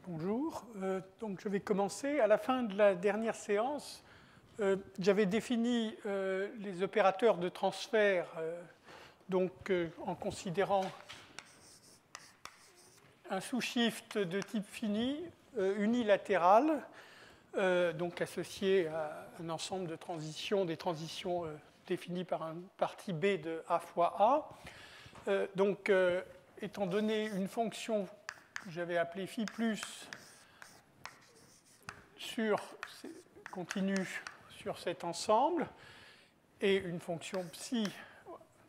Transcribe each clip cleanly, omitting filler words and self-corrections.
Bonjour. Donc je vais commencer. À la fin de la dernière séance, j'avais défini les opérateurs de transfert en considérant un sous-shift de type fini unilatéral, donc associé à un ensemble de transitions, des transitions définies par un parti B de A fois A. Étant donné une fonction que j'avais appelée phi plus continue sur cet ensemble et une fonction psi.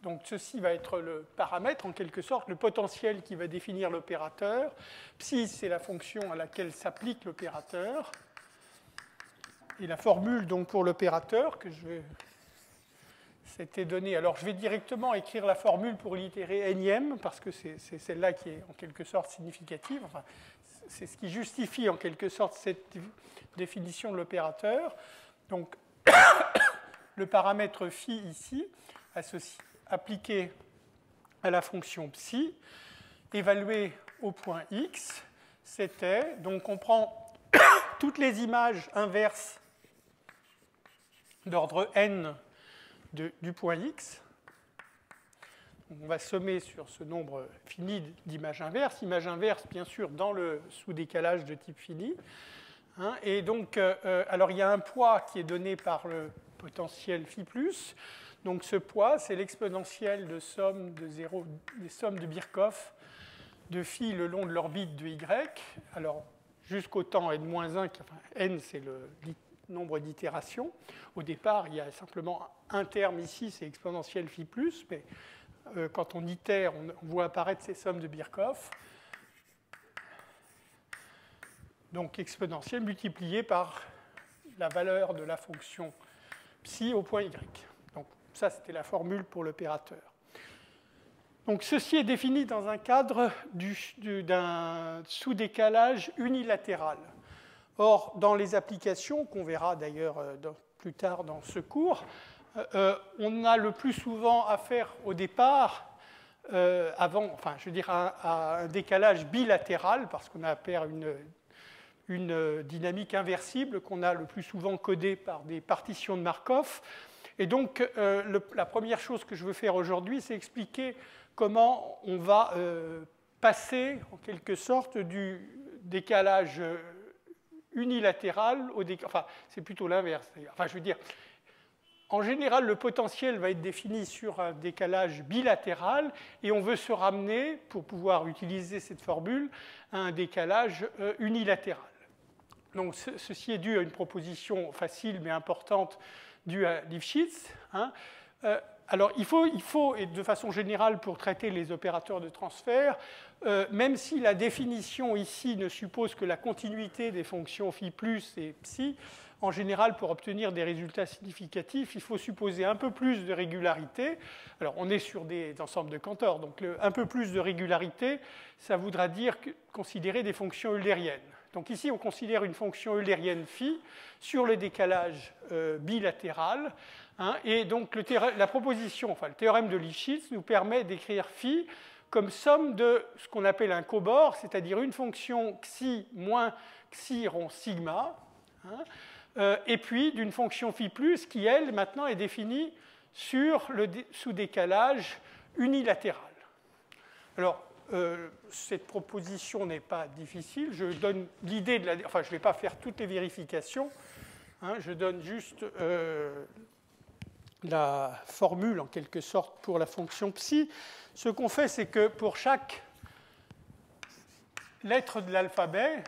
Donc ceci va être le paramètre, en quelque sorte, le potentiel qui va définir l'opérateur. Psi, c'est la fonction à laquelle s'applique l'opérateur. Et la formule donc, pour l'opérateur que c'était donné. Alors je vais directement écrire la formule pour l'itérer énième, parce que c'est celle-là qui est en quelque sorte significative. Enfin, c'est ce qui justifie en quelque sorte cette définition de l'opérateur. Donc le paramètre phi ici, appliqué à la fonction psi, évalué au point x, c'était, donc on prend toutes les images inverses d'ordre n du point x. On va sommer sur ce nombre fini d'images inverses. Image inverse, bien sûr, dans le sous-décalage de type fini. Et donc, alors il y a un poids qui est donné par le potentiel phi plus. Donc ce poids, c'est l'exponentielle de somme de 0, des sommes de Birkhoff de phi le long de l'orbite de y. Alors jusqu'au temps n-1, enfin n c'est le nombre d'itérations. Au départ, il y a simplement un terme ici, c'est exponentielle phi plus, mais quand on itère, on voit apparaître ces sommes de Birkhoff. Donc exponentielle multipliée par la valeur de la fonction psi au point y. Donc ça, c'était la formule pour l'opérateur. Donc ceci est défini dans un cadre d'un sous-décalage unilatéral. Or, dans les applications, qu'on verra d'ailleurs plus tard dans ce cours, on a le plus souvent affaire au départ, à un décalage bilatéral, parce qu'on a affaire à une dynamique inversible qu'on a le plus souvent codée par des partitions de Markov. Et donc, la première chose que je veux faire aujourd'hui, c'est expliquer comment on va passer, en quelque sorte, du décalage unilatéral au décalage. Enfin, c'est plutôt l'inverse. Enfin, je veux dire, en général, le potentiel va être défini sur un décalage bilatéral et on veut se ramener, pour pouvoir utiliser cette formule, à un décalage unilatéral. Donc, ceci est dû à une proposition facile mais importante due à Lifshitz. Alors, il faut, et de façon générale, pour traiter les opérateurs de transfert, même si la définition ici ne suppose que la continuité des fonctions phi plus et psi, en général, pour obtenir des résultats significatifs, il faut supposer un peu plus de régularité. Alors, on est sur des ensembles de Cantor, donc un peu plus de régularité, ça voudra dire considérer des fonctions eulériennes. Donc ici, on considère une fonction eulérienne phi sur le décalage bilatéral. Et donc la proposition, enfin le théorème de Lifshitz nous permet d'écrire phi comme somme de ce qu'on appelle un cobord, c'est-à-dire une fonction xi moins xi rond sigma, et puis d'une fonction phi plus qui, elle, maintenant est définie sur le sous-décalage unilatéral. Alors, cette proposition n'est pas difficile. Je donne l'idée de la... Enfin, je ne vais pas faire toutes les vérifications. Je donne juste la formule, en quelque sorte, pour la fonction psi. Ce qu'on fait, c'est que pour chaque lettre de l'alphabet,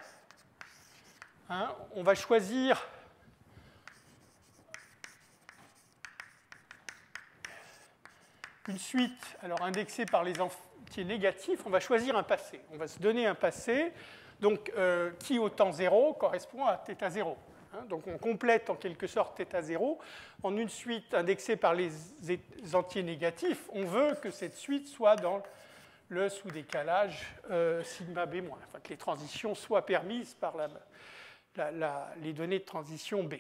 on va choisir une suite, alors indexée par les entiers négatifs, on va choisir un passé. On va se donner un passé, donc, qui au temps 0 correspond à θ0. Donc on complète en quelque sorte θ0 en une suite indexée par les entiers négatifs. On veut que cette suite soit dans le sous-décalage sigma b-, enfin que les transitions soient permises par les données de transition B.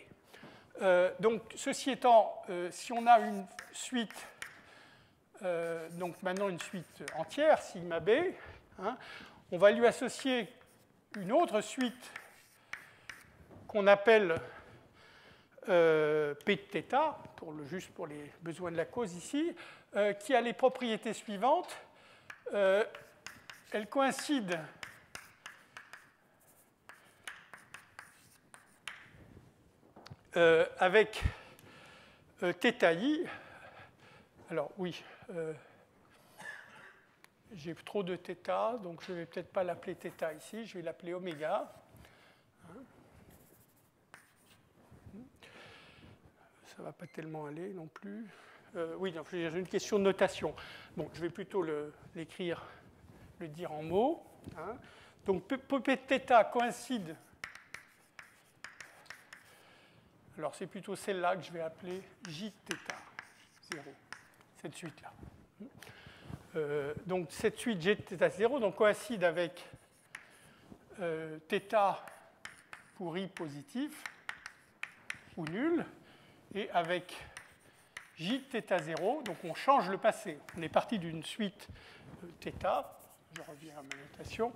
Donc ceci étant, si on a une suite, donc maintenant une suite entière, sigma b, on va lui associer une autre suite qu'on appelle P de θ, juste pour les besoins de la cause ici, qui a les propriétés suivantes. Elle coïncide avec θi. Alors oui, j'ai trop de θ, donc je ne vais peut-être pas l'appeler θ ici, je vais l'appeler oméga. Ça ne va pas tellement aller non plus. Oui, j'ai une question de notation. Bon, je vais plutôt l'écrire, le dire en mots. Hein. Donc, P de θ coïncide. Alors, c'est plutôt celle-là que je vais appeler J de θ, 0. Cette suite-là. Donc, cette suite J de θ 0 donc, coïncide avec θ pour I positif ou nul, et avec J de θ 0, donc on change le passé. On est parti d'une suite θ, je reviens à ma notation,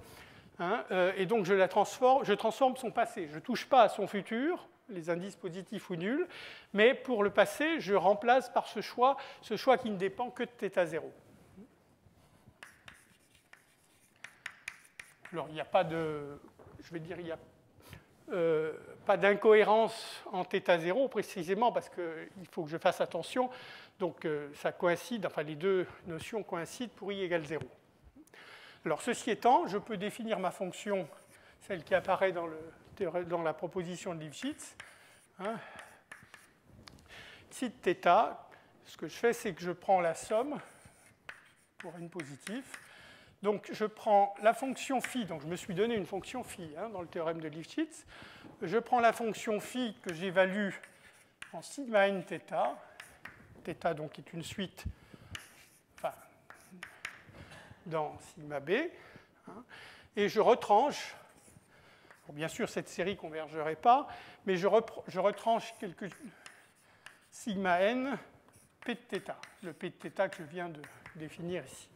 hein, et donc je transforme son passé. Je ne touche pas à son futur, les indices positifs ou nuls, mais pour le passé, je remplace par ce choix qui ne dépend que de θ 0. Alors, il n'y a pas de... Je vais dire, il n'y a pas d'incohérence en θ 0, précisément parce qu'il faut que je fasse attention. Donc, ça coïncide, enfin, les deux notions coïncident pour I égale 0. Alors, ceci étant, je peux définir ma fonction, celle qui apparaît dans la proposition de Lifshitz. Hein. Psi de θ, ce que je fais, c'est que je prends la somme pour n positif. Donc, je prends la fonction phi, donc je me suis donné une fonction phi hein, dans le théorème de Lifshitz. Je prends la fonction phi que j'évalue en sigma n θ. Θ, donc, est une suite enfin, dans sigma b. Hein, et je retranche. Bon, bien sûr, cette série ne convergerait pas, mais je retranche quelques sigma n p de θ, le p de θ que je viens de définir ici.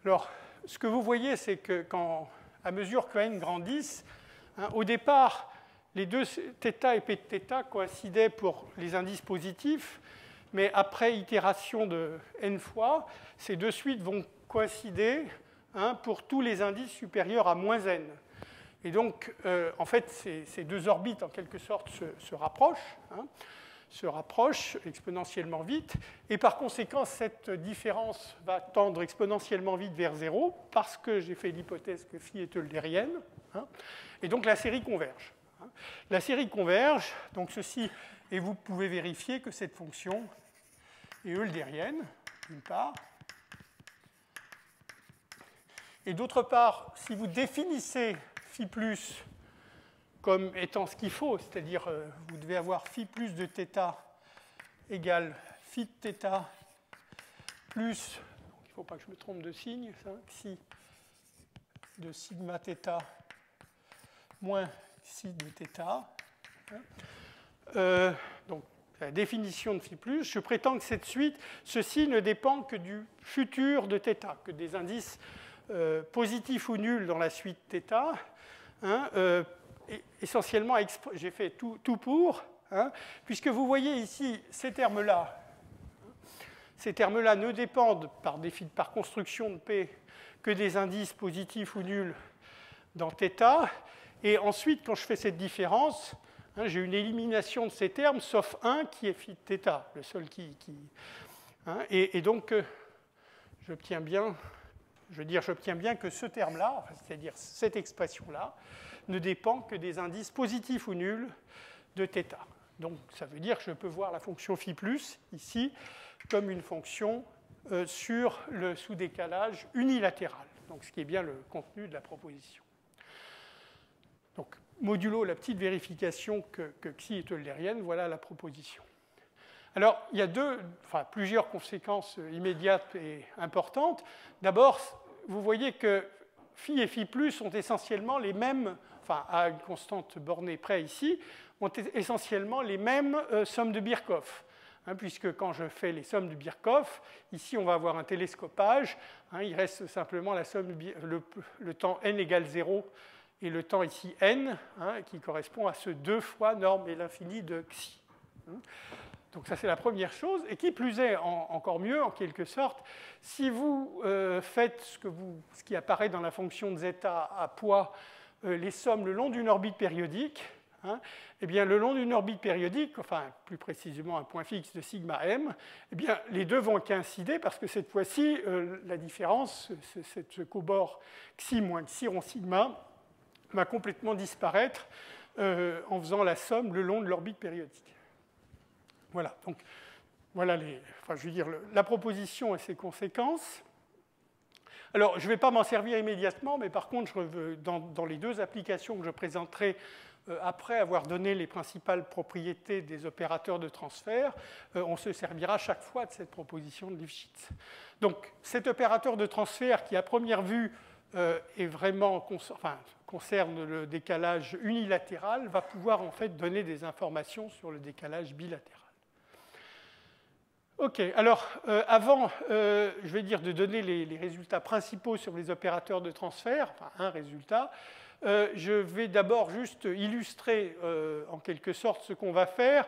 Alors, ce que vous voyez, c'est que à mesure que n grandissent, hein, au départ, les deux θ et p de θ coïncidaient pour les indices positifs, mais après itération de n fois, ces deux suites vont coïncider hein, pour tous les indices supérieurs à moins n. Et donc, en fait, ces deux orbites, en quelque sorte, se rapprochent. Hein, se rapproche exponentiellement vite, et par conséquent, cette différence va tendre exponentiellement vite vers 0, parce que j'ai fait l'hypothèse que phi est eulérienne, hein, et donc la série converge. Hein. La série converge, donc ceci, et vous pouvez vérifier que cette fonction est eulérienne, d'une part, et d'autre part, si vous définissez phi plus comme étant ce qu'il faut, c'est-à-dire vous devez avoir phi plus de θ égale phi de θ plus, donc il ne faut pas que je me trompe de signe, ça, xi de sigma θ moins xi de θ. Donc la définition de phi plus, je prétends que cette suite, ceci ne dépend que du futur de θ, que des indices positifs ou nuls dans la suite θ, hein, essentiellement, j'ai fait tout pour, hein, puisque vous voyez ici ces termes-là ne dépendent par construction de P que des indices positifs ou nuls dans θ, et ensuite, quand je fais cette différence, hein, j'ai une élimination de ces termes, sauf un qui est phi de θ, le seul qui hein, et donc, j'obtiens bien que ce terme-là, c'est-à-dire cette expression-là, ne dépend que des indices positifs ou nuls de θ. Donc, ça veut dire que je peux voir la fonction phi plus, ici, comme une fonction sur le sous-décalage unilatéral, donc ce qui est bien le contenu de la proposition. Donc, modulo la petite vérification que xi est eulérienne, voilà la proposition. Alors, il y a plusieurs conséquences immédiates et importantes. D'abord, vous voyez que phi et phi plus sont essentiellement les mêmes, enfin, à une constante bornée près ici, ont essentiellement les mêmes sommes de Birkhoff. puisque quand je fais les sommes de Birkhoff, ici on va avoir un télescopage, il reste simplement la somme, le temps n égale 0 et le temps ici n, qui correspond à ce 2 fois norme et l'infini de xi. Donc ça c'est la première chose, et qui plus est, encore mieux en quelque sorte, si vous faites ce qui apparaît dans la fonction de zeta à poids, les sommes le long d'une orbite périodique, eh bien, le long d'une orbite périodique, enfin plus précisément un point fixe de sigma m, eh bien, les deux vont coïncider parce que cette fois-ci, la différence, ce cobord xi moins xi rond sigma, va complètement disparaître en faisant la somme le long de l'orbite périodique. Voilà, donc voilà la proposition et ses conséquences. Alors, je ne vais pas m'en servir immédiatement, mais par contre, dans les deux applications que je présenterai après avoir donné les principales propriétés des opérateurs de transfert, on se servira chaque fois de cette proposition de Lifshitz. Donc, cet opérateur de transfert qui, à première vue, concerne le décalage unilatéral, va pouvoir en fait donner des informations sur le décalage bilatéral. OK, alors avant, je vais dire de donner les résultats principaux sur les opérateurs de transfert, enfin un résultat, je vais d'abord juste illustrer en quelque sorte ce qu'on va faire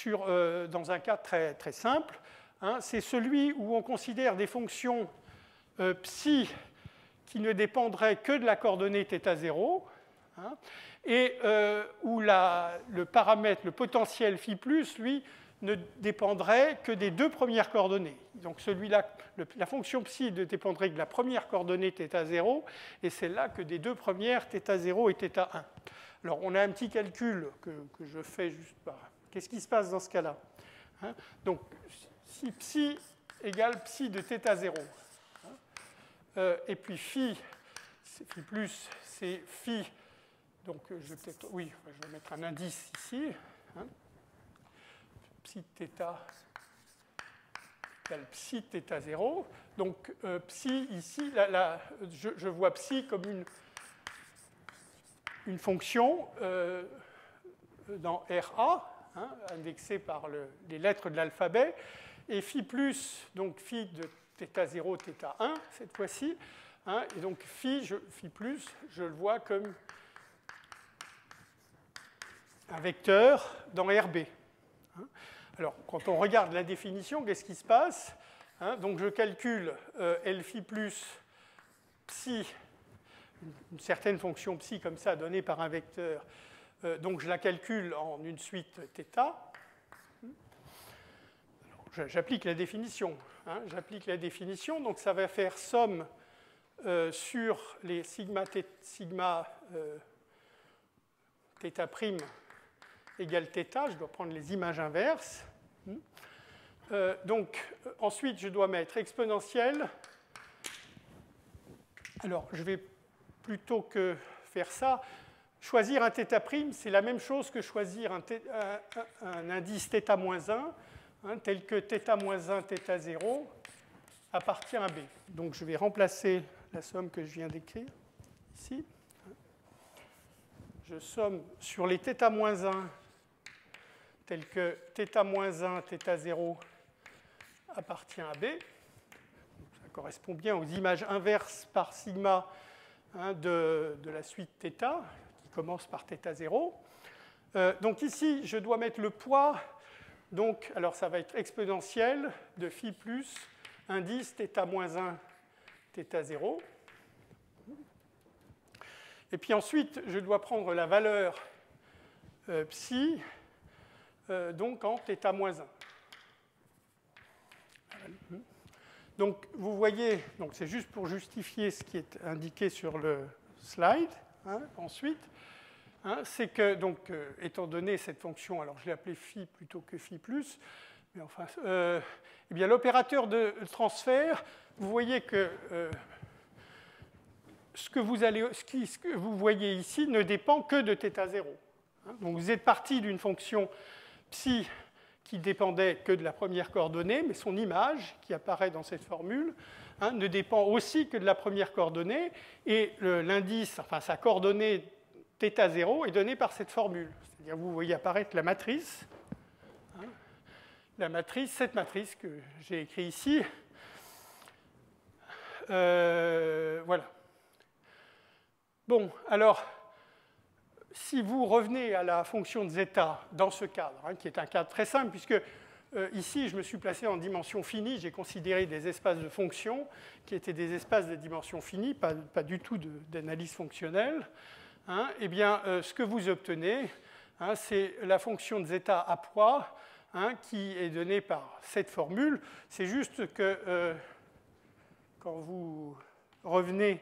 dans un cas très, très simple. C'est celui où on considère des fonctions psi qui ne dépendraient que de la coordonnée θ0, et où le paramètre, le potentiel phi+, lui, ne dépendrait que des deux premières coordonnées. Donc celui-là, la fonction psi ne dépendrait que de la première coordonnée θ0, et celle-là que des deux premières θ0 et θ1. Alors on a un petit calcul que je fais juste par... Qu'est-ce qui se passe dans ce cas-là? Donc si psi égale psi de θ0, et puis phi plus, c'est phi, donc je vais mettre un indice ici, psi θ égale psi θ0. Donc psi ici, je vois psi comme une fonction dans RA, indexée par les lettres de l'alphabet, et phi plus, donc phi de θ0, θ1 cette fois-ci, et donc phi plus, je le vois comme un vecteur dans RB. Alors, quand on regarde la définition, qu'est-ce qui se passe? Donc, je calcule L phi plus psi, une certaine fonction psi comme ça, donnée par un vecteur. Donc, je la calcule en une suite θ. J'applique la définition. J'applique la définition, donc ça va faire somme sur les sigma θ' égale θ. Je dois prendre les images inverses. Donc, ensuite, je dois mettre exponentielle. Alors, je vais, plutôt que faire ça, choisir un θ', c'est la même chose que choisir un indice θ-1, tel que θ-1, θ0 appartient à B. Donc, je vais remplacer la somme que je viens d'écrire ici. Je somme sur les θ-1 tels que θ-1, θ0 appartient à B. Donc, ça correspond bien aux images inverses par sigma de la suite θ, qui commence par θ0. Donc ici, je dois mettre le poids. Donc, alors ça va être exponentielle de phi plus indice θ-1, θ0. Et puis ensuite, je dois prendre la valeur psi donc en θ-1. Donc vous voyez, c'est juste pour justifier ce qui est indiqué sur le slide. Ensuite, c'est que, donc, étant donné cette fonction, alors je l'ai appelée phi plutôt que phi plus, mais enfin, eh bien l'opérateur de transfert, vous voyez que ce que vous voyez ici ne dépend que de θ0. Donc vous êtes parti d'une fonction psi qui dépendait que de la première coordonnée, mais son image, qui apparaît dans cette formule, ne dépend aussi que de la première coordonnée, et l'indice, enfin sa coordonnée θ0 est donnée par cette formule. C'est-à-dire vous voyez apparaître la matrice. la matrice, cette matrice que j'ai écrite ici. Voilà. Bon, alors, si vous revenez à la fonction de zeta dans ce cadre, hein, qui est un cadre très simple, puisque ici, je me suis placé en dimension finie, j'ai considéré des espaces de fonctions qui étaient des espaces de dimension finie, pas du tout d'analyse fonctionnelle. Hein, eh bien, ce que vous obtenez, hein, c'est la fonction de zeta à poids, hein, qui est donnée par cette formule. C'est juste que quand vous revenez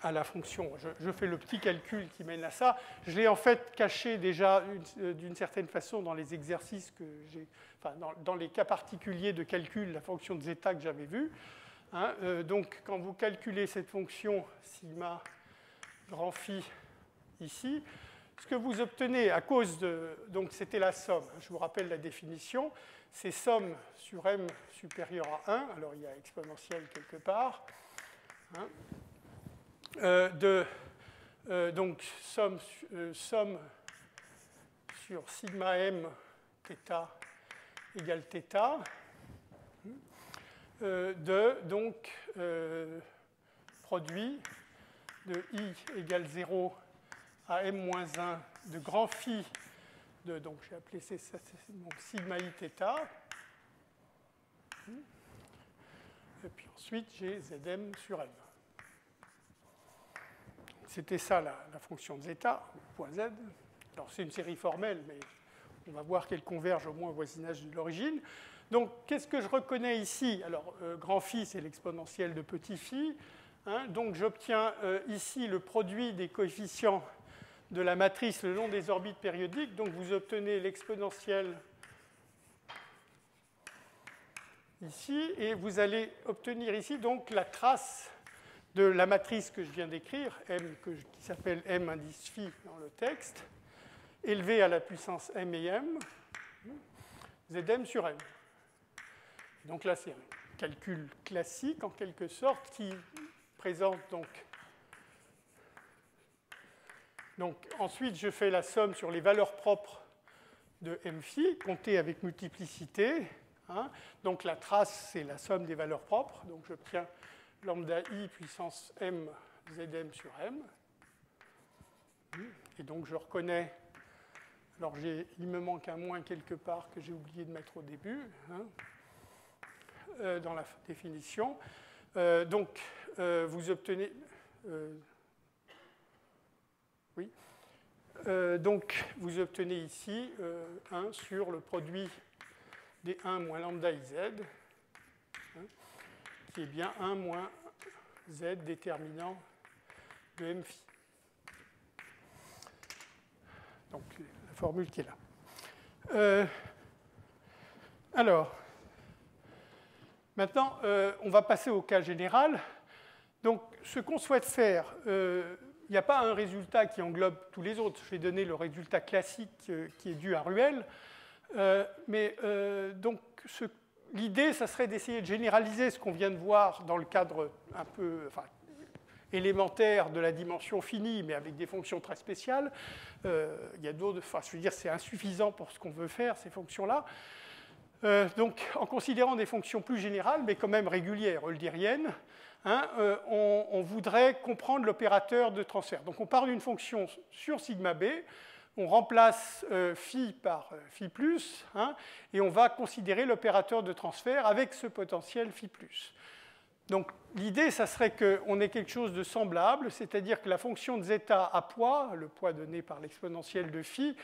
à la fonction, je fais le petit calcul qui mène à ça. Je l'ai en fait caché déjà d'une certaine façon dans les exercices que j'ai, enfin dans les cas particuliers de calcul, la fonction de zeta que j'avais vue. Hein, donc quand vous calculez cette fonction sigma grand phi ici, ce que vous obtenez à cause de, donc c'était la somme, je vous rappelle la définition, c'est somme sur m supérieur à 1, alors il y a exponentielle quelque part, hein, donc somme sur sigma m θ égale θ, de donc produit de i égale 0 à m-1 de grand phi de, donc j'ai appelé ça donc sigma i θ. Et puis ensuite j'ai Zm sur m. C'était ça la fonction de zeta, point z. Alors c'est une série formelle, mais on va voir qu'elle converge au moins au voisinage de l'origine. Donc qu'est-ce que je reconnais ici? Alors grand phi, c'est l'exponentielle de petit phi. Hein, donc j'obtiens ici le produit des coefficients de la matrice le long des orbites périodiques. Donc vous obtenez l'exponentielle ici, et vous allez obtenir ici donc la trace de la matrice que je viens d'écrire, M, qui s'appelle M indice phi dans le texte, élevée à la puissance m et m, Zm sur m. Donc là, c'est un calcul classique, en quelque sorte, qui présente donc ensuite, je fais la somme sur les valeurs propres de m phi, comptée avec multiplicité. Hein. Donc la trace, c'est la somme des valeurs propres. Donc j'obtiens lambda i puissance m Zm sur m. Et donc je reconnais, alors il me manque un moins quelque part que j'ai oublié de mettre au début, hein, dans la définition. Donc vous obtenez... oui. Donc vous obtenez ici 1 sur le produit des 1 moins lambda iz, hein, qui est bien 1 moins z déterminant de m phi. Donc la formule qui est là. Alors, maintenant, on va passer au cas général. Donc, ce qu'on souhaite faire, il n'y a pas un résultat qui englobe tous les autres. Je vais donner le résultat classique qui est dû à Ruel. Mais donc, l'idée, ça serait d'essayer de généraliser ce qu'on vient de voir dans le cadre un peu élémentaire de la dimension finie, mais avec des fonctions très spéciales. Il y a d'autres, je veux dire, c'est insuffisant pour ce qu'on veut faire, ces fonctions-là. Donc, en considérant des fonctions plus générales, mais quand même régulières, euleriennes, hein, on voudrait comprendre l'opérateur de transfert. Donc, on part d'une fonction sur sigma b, on remplace phi par phi plus, hein, et on va considérer l'opérateur de transfert avec ce potentiel phi plus. Donc l'idée, ça serait qu'on ait quelque chose de semblable, c'est-à-dire que la fonction de zeta à poids, le poids donné par l'exponentielle de phi,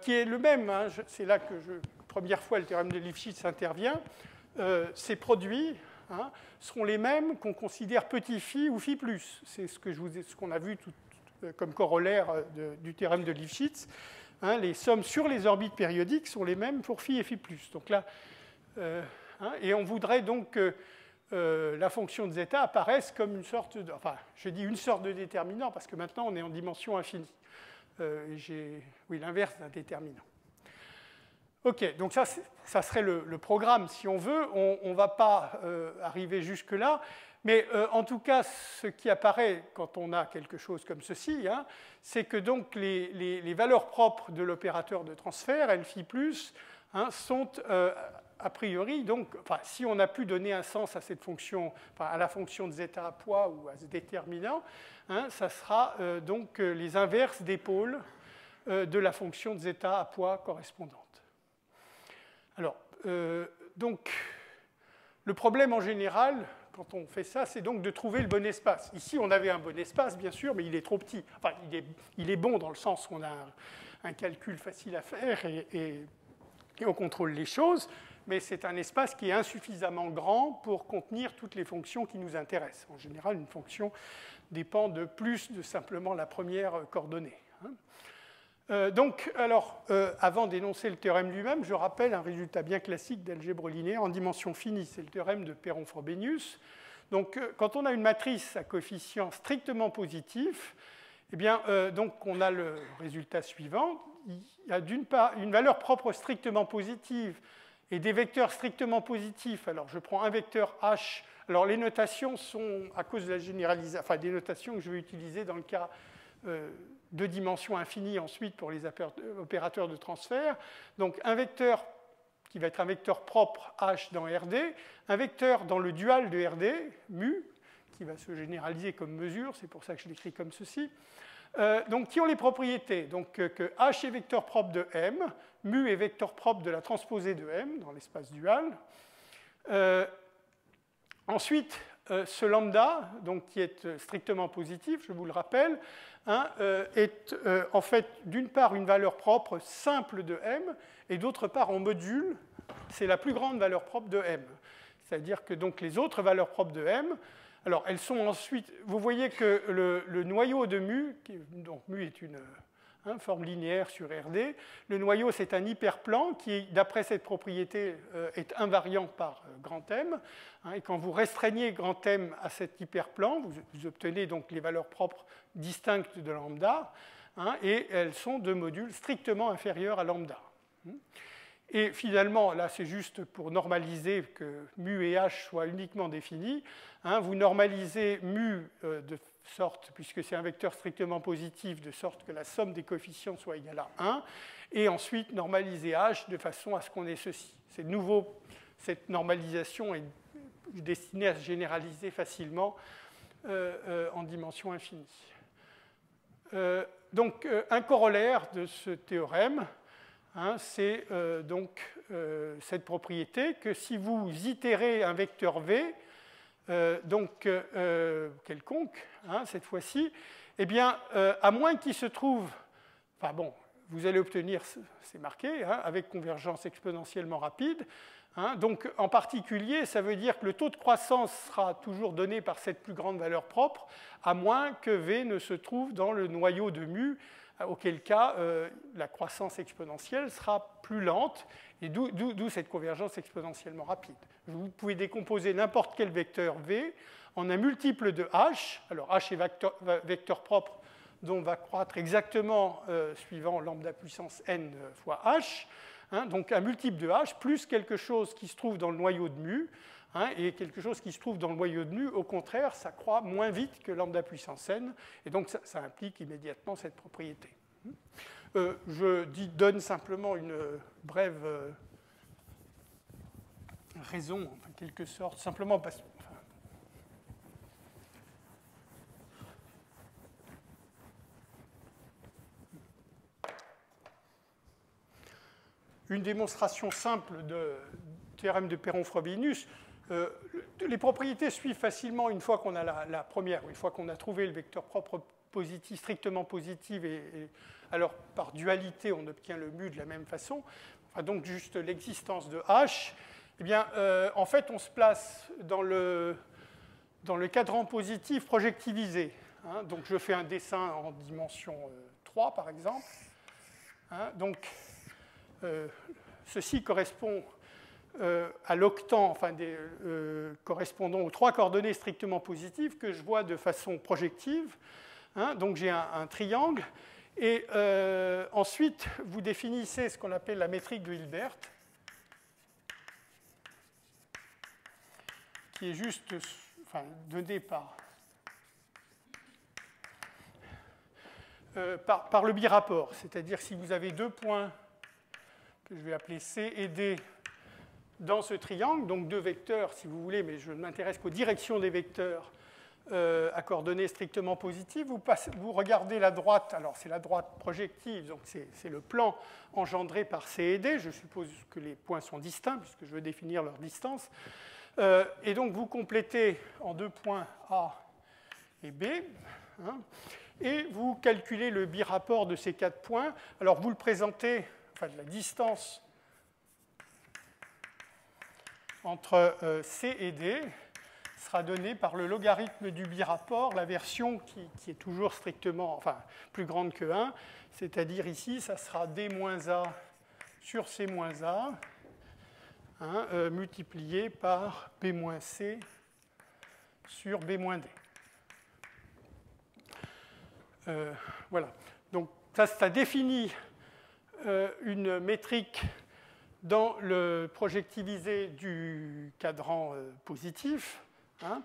qui est le même, hein, c'est là que première fois le théorème de Lifshitz intervient, ces produits, hein, seront les mêmes qu'on considère petit phi ou phi plus. C'est ce qu'on a vu comme corollaire du théorème de Lifshitz. Hein, les sommes sur les orbites périodiques sont les mêmes pour phi et phi plus. Donc là, hein, et on voudrait donc que la fonction de zeta apparaisse comme une sorte de... Enfin, je dis une sorte de déterminant parce que maintenant on est en dimension infinie. Oui, l'inverse d'un déterminant. OK, donc ça serait le programme si on veut. On ne va pas arriver jusque-là. Mais en tout cas, ce qui apparaît quand on a quelque chose comme ceci, hein, c'est que donc les valeurs propres de l'opérateur de transfert, L phi plus, hein, sont a priori, donc, enfin, si on a pu donner un sens à cette fonction, enfin, à la fonction de zeta à poids ou à ce déterminant, hein, ça sera donc les inverses des pôles de la fonction de zeta à poids correspondante. Alors, donc, le problème en général, quand on fait ça, c'est donc de trouver le bon espace. Ici, on avait un bon espace, bien sûr, mais il est trop petit. Enfin, il est bon dans le sens où on a un calcul facile à faire et on contrôle les choses, mais c'est un espace qui est insuffisamment grand pour contenir toutes les fonctions qui nous intéressent. En général, une fonction dépend de plus de simplement la première coordonnée. Donc, alors, avant d'énoncer le théorème lui-même, je rappelle un résultat bien classique d'algèbre linéaire en dimension finie. C'est le théorème de Perron-Frobenius. Donc, quand on a une matrice à coefficient strictement positif, eh bien, donc on a le résultat suivant. Il y a d'une part une valeur propre strictement positive et des vecteurs strictement positifs. Alors, je prends un vecteur H. Alors, les notations sont, à cause de la généralisation, enfin, des notations que je vais utiliser dans le cas de dimension infinie ensuite pour les opérateurs de transfert. Donc, un vecteur qui va être un vecteur propre H dans RD, un vecteur dans le dual de RD, mu, qui va se généraliser comme mesure, c'est pour ça que je l'écris comme ceci. Donc, qui ont les propriétés donc, que H est vecteur propre de M, mu est vecteur propre de la transposée de M dans l'espace dual. Ensuite, ce lambda, donc, qui est strictement positif, je vous le rappelle, hein, est en fait d'une part une valeur propre simple de M et d'autre part en module, c'est la plus grande valeur propre de M. C'est-à-dire que donc, les autres valeurs propres de M, alors, elles sont ensuite. Vous voyez que le noyau de mu, donc mu est une forme linéaire sur RD, le noyau c'est un hyperplan qui, d'après cette propriété, est invariant par grand M. Hein, et quand vous restreignez grand M à cet hyperplan, vous obtenez donc les valeurs propres distinctes de lambda, hein, et elles sont de modules strictement inférieurs à lambda. Et finalement, là, c'est juste pour normaliser que mu et h soient uniquement définis. Hein, vous normalisez mu de sorte, puisque c'est un vecteur strictement positif, de sorte que la somme des coefficients soit égale à 1. Et ensuite, normalisez h de façon à ce qu'on ait ceci. C'est nouveau, cette normalisation est destinée à se généraliser facilement en dimension infinie. Donc, un corollaire de ce théorème, hein, c'est donc cette propriété que si vous itérez un vecteur V, donc quelconque, hein, cette fois-ci, eh bien, à moins qu'il se trouve, enfin bon, vous allez obtenir, c'est marqué, hein, avec convergence exponentiellement rapide. Hein, donc, en particulier, ça veut dire que le taux de croissance sera toujours donné par cette plus grande valeur propre, à moins que V ne se trouve dans le noyau de mu, auquel cas la croissance exponentielle sera plus lente, et d'où cette convergence exponentiellement rapide. Vous pouvez décomposer n'importe quel vecteur V en un multiple de h. Alors h est vecteur propre dont va croître exactement suivant lambda puissance n fois h. Hein, donc un multiple de h plus quelque chose qui se trouve dans le noyau de mu, hein, et quelque chose qui se trouve dans le noyau de mu, au contraire, ça croît moins vite que lambda puissance n, et donc ça implique immédiatement cette propriété. Je donne simplement une brève raison, en quelque sorte, simplement parce que... Une démonstration simple du théorème de Perron-Frobenius, les propriétés suivent facilement une fois qu'on a la première, une fois qu'on a trouvé le vecteur propre positif, strictement positif, et alors par dualité on obtient le mu de la même façon, enfin, donc juste l'existence de h, eh bien en fait on se place dans le cadran positif projectivisé. Hein, donc je fais un dessin en dimension 3 par exemple. Hein, donc ceci correspond à l'octant, enfin correspondant aux trois coordonnées strictement positives que je vois de façon projective. Hein, donc j'ai un triangle. Et ensuite, vous définissez ce qu'on appelle la métrique de Hilbert, qui est juste donnée par le birapport. C'est-à-dire si vous avez deux points que je vais appeler C et D dans ce triangle, donc deux vecteurs si vous voulez, mais je ne m'intéresse qu'aux directions des vecteurs à coordonnées strictement positives. Vous regardez la droite, alors c'est la droite projective, donc c'est le plan engendré par C et D. Je suppose que les points sont distincts puisque je veux définir leur distance. Et donc vous complétez en deux points A et B, hein, et vous calculez le birapport de ces quatre points. Alors vous le présentez, enfin la distance entre C et D sera donnée par le logarithme du birapport, la version qui est toujours strictement, enfin plus grande que 1, c'est-à-dire ici, ça sera D-A sur C-A, hein, multiplié par B-C sur B-D. Voilà. Donc ça définit une métrique dans le projectivisé du cadran positif. Hein.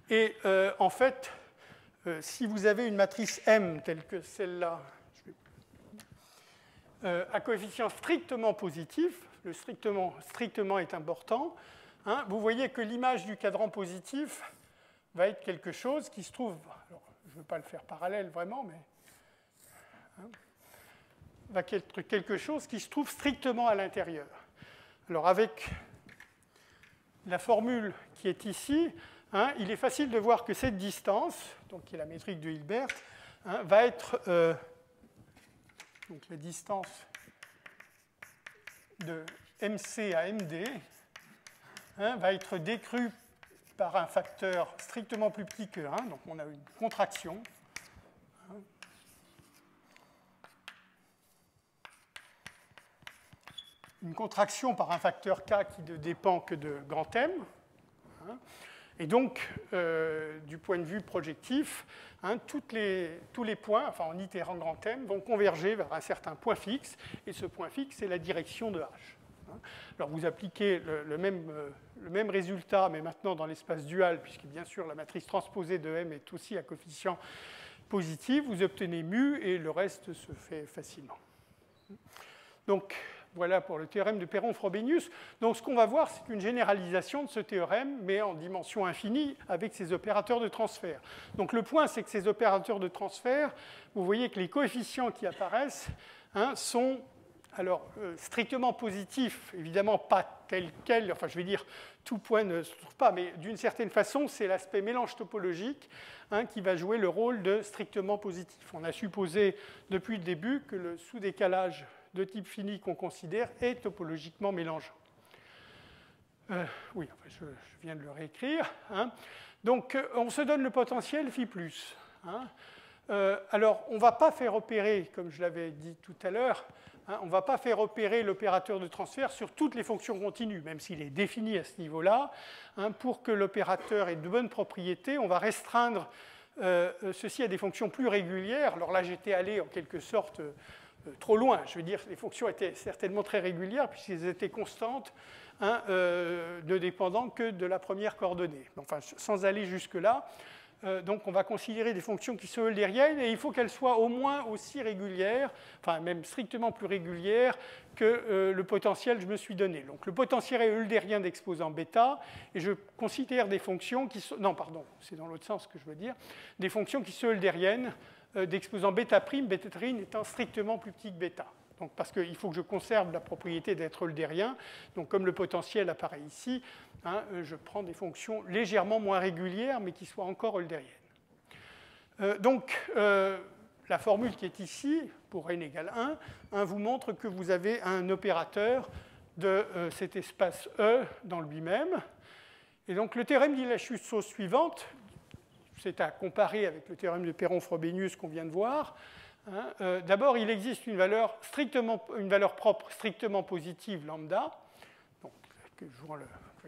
Et en fait, si vous avez une matrice M telle que celle-là, à coefficient strictement positif, le strictement est important, hein, vous voyez que l'image du cadran positif va être quelque chose qui se trouve, alors, je ne veux pas le faire parallèle vraiment, mais hein, va être quelque chose qui se trouve strictement à l'intérieur. Alors avec la formule qui est ici, hein, il est facile de voir que cette distance, donc qui est la métrique de Hilbert, hein, va être donc la distance de MC à MD, hein, va être décrue par un facteur strictement plus petit que 1, donc on a une contraction. Hein, une contraction par un facteur K qui ne dépend que de grand M. Hein, et donc, du point de vue projectif, hein, tous les points, enfin en itérant grand M, vont converger vers un certain point fixe, et ce point fixe, c'est la direction de H. Hein. Alors vous appliquez le même résultat, mais maintenant dans l'espace dual, puisque bien sûr la matrice transposée de M est aussi à coefficient positif, vous obtenez mu, et le reste se fait facilement. Donc, voilà pour le théorème de Perron-Frobenius. Donc ce qu'on va voir, c'est une généralisation de ce théorème, mais en dimension infinie, avec ces opérateurs de transfert. Donc le point, c'est que ces opérateurs de transfert, vous voyez que les coefficients qui apparaissent, hein, sont alors strictement positifs, évidemment pas tels quels, enfin je vais dire, tout point ne se trouve pas, mais d'une certaine façon, c'est l'aspect mélange topologique, hein, qui va jouer le rôle de strictement positif. On a supposé depuis le début que le sous-décalage de type fini qu'on considère est topologiquement mélangeant. Oui, je viens de le réécrire. Hein. Donc, on se donne le potentiel phi plus. Hein. Alors, on ne va pas faire opérer, comme je l'avais dit tout à l'heure, hein, on ne va pas faire opérer l'opérateur de transfert sur toutes les fonctions continues, même s'il est défini à ce niveau-là. Hein, pour que l'opérateur ait de bonnes propriétés, on va restreindre ceci à des fonctions plus régulières. Alors là, j'étais allé en quelque sorte trop loin. Je veux dire, les fonctions étaient certainement très régulières puisqu'elles étaient constantes, hein, ne dépendant que de la première coordonnée. Enfin, sans aller jusque-là, donc on va considérer des fonctions qui sont eulériennes et il faut qu'elles soient au moins aussi régulières, enfin même strictement plus régulières que le potentiel que je me suis donné. Donc le potentiel est eulérien d'exposant bêta et je considère des fonctions qui sont... Non, pardon, c'est dans l'autre sens que je veux dire. Des fonctions qui sont eulériennes d'exposant bêta prime étant strictement plus petit que bêta. Donc, parce qu'il faut que je conserve la propriété d'être eulérien. Donc, comme le potentiel apparaît ici, hein, je prends des fonctions légèrement moins régulières, mais qui soient encore eulériennes. Donc, la formule qui est ici, pour n égale 1, hein, vous montre que vous avez un opérateur de cet espace E dans lui-même. Et donc, le théorème dit la chose suivante. C'est à comparer avec le théorème de Perron-Frobenius qu'on vient de voir. Hein. D'abord, il existe une valeur propre strictement positive lambda, donc, que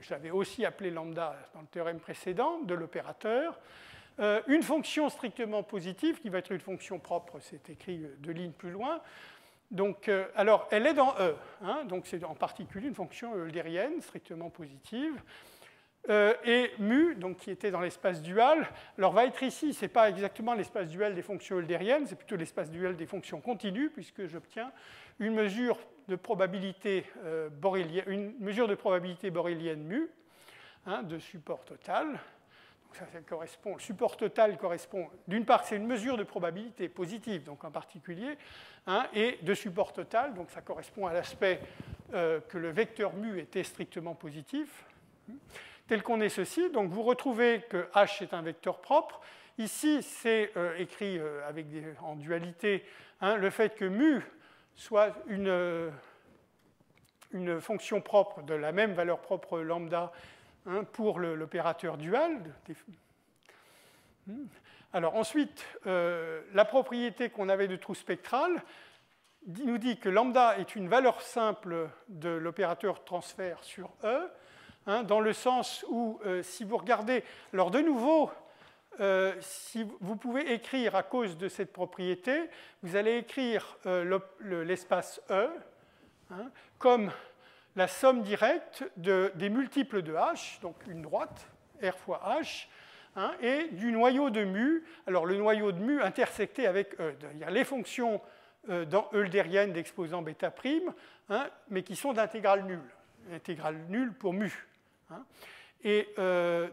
je l'avais aussi appelé lambda dans le théorème précédent de l'opérateur. Une fonction strictement positive qui va être une fonction propre, c'est écrit 2 lignes plus loin. Donc, alors, elle est dans E, hein, donc c'est en particulier une fonction eulérienne strictement positive. et mu, donc qui était dans l'espace dual, alors va être ici, ce n'est pas exactement l'espace dual des fonctions eulériennes, c'est plutôt l'espace dual des fonctions continues, puisque j'obtiens une mesure de probabilité borélienne mu, hein, de support total. Donc ça correspond, le support total correspond, d'une part, c'est une mesure de probabilité positive, donc en particulier, hein, et de support total, donc ça correspond à l'aspect que le vecteur mu était strictement positif, tel qu'on est ceci. Donc vous retrouvez que H est un vecteur propre. Ici, c'est écrit en dualité, hein, le fait que mu soit une fonction propre de la même valeur propre lambda, hein, pour l'opérateur dual. Alors ensuite, la propriété qu'on avait de trou spectral nous dit que lambda est une valeur simple de l'opérateur transfert sur E, hein, dans le sens où, si vous regardez, alors de nouveau, si vous pouvez écrire à cause de cette propriété, vous allez écrire l'espace E, hein, comme la somme directe des multiples de H, donc une droite, R fois H, hein, et du noyau de mu, alors le noyau de mu intersecté avec E, c'est-à-dire les fonctions eulériennes d'exposant bêta prime, hein, mais qui sont d'intégrale nulle, intégrale nulle pour mu. Hein. Et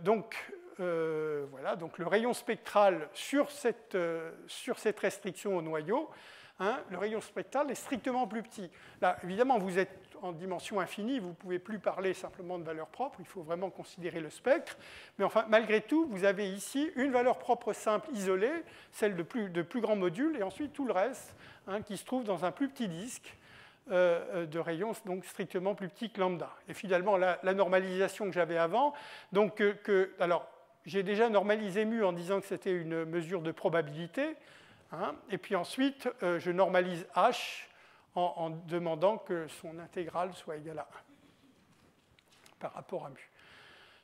donc, voilà, donc le rayon spectral sur cette restriction au noyau, hein, le rayon spectral est strictement plus petit. Là, évidemment, vous êtes en dimension infinie, vous ne pouvez plus parler simplement de valeur propre, il faut vraiment considérer le spectre. Mais enfin, malgré tout, vous avez ici une valeur propre simple isolée, celle de plus grand module, et ensuite tout le reste, hein, qui se trouve dans un plus petit disque de rayon donc strictement plus petit que lambda. Et finalement, la normalisation que j'avais avant, donc alors, j'ai déjà normalisé mu en disant que c'était une mesure de probabilité, hein, et puis ensuite, je normalise H en demandant que son intégrale soit égale à 1 par rapport à mu.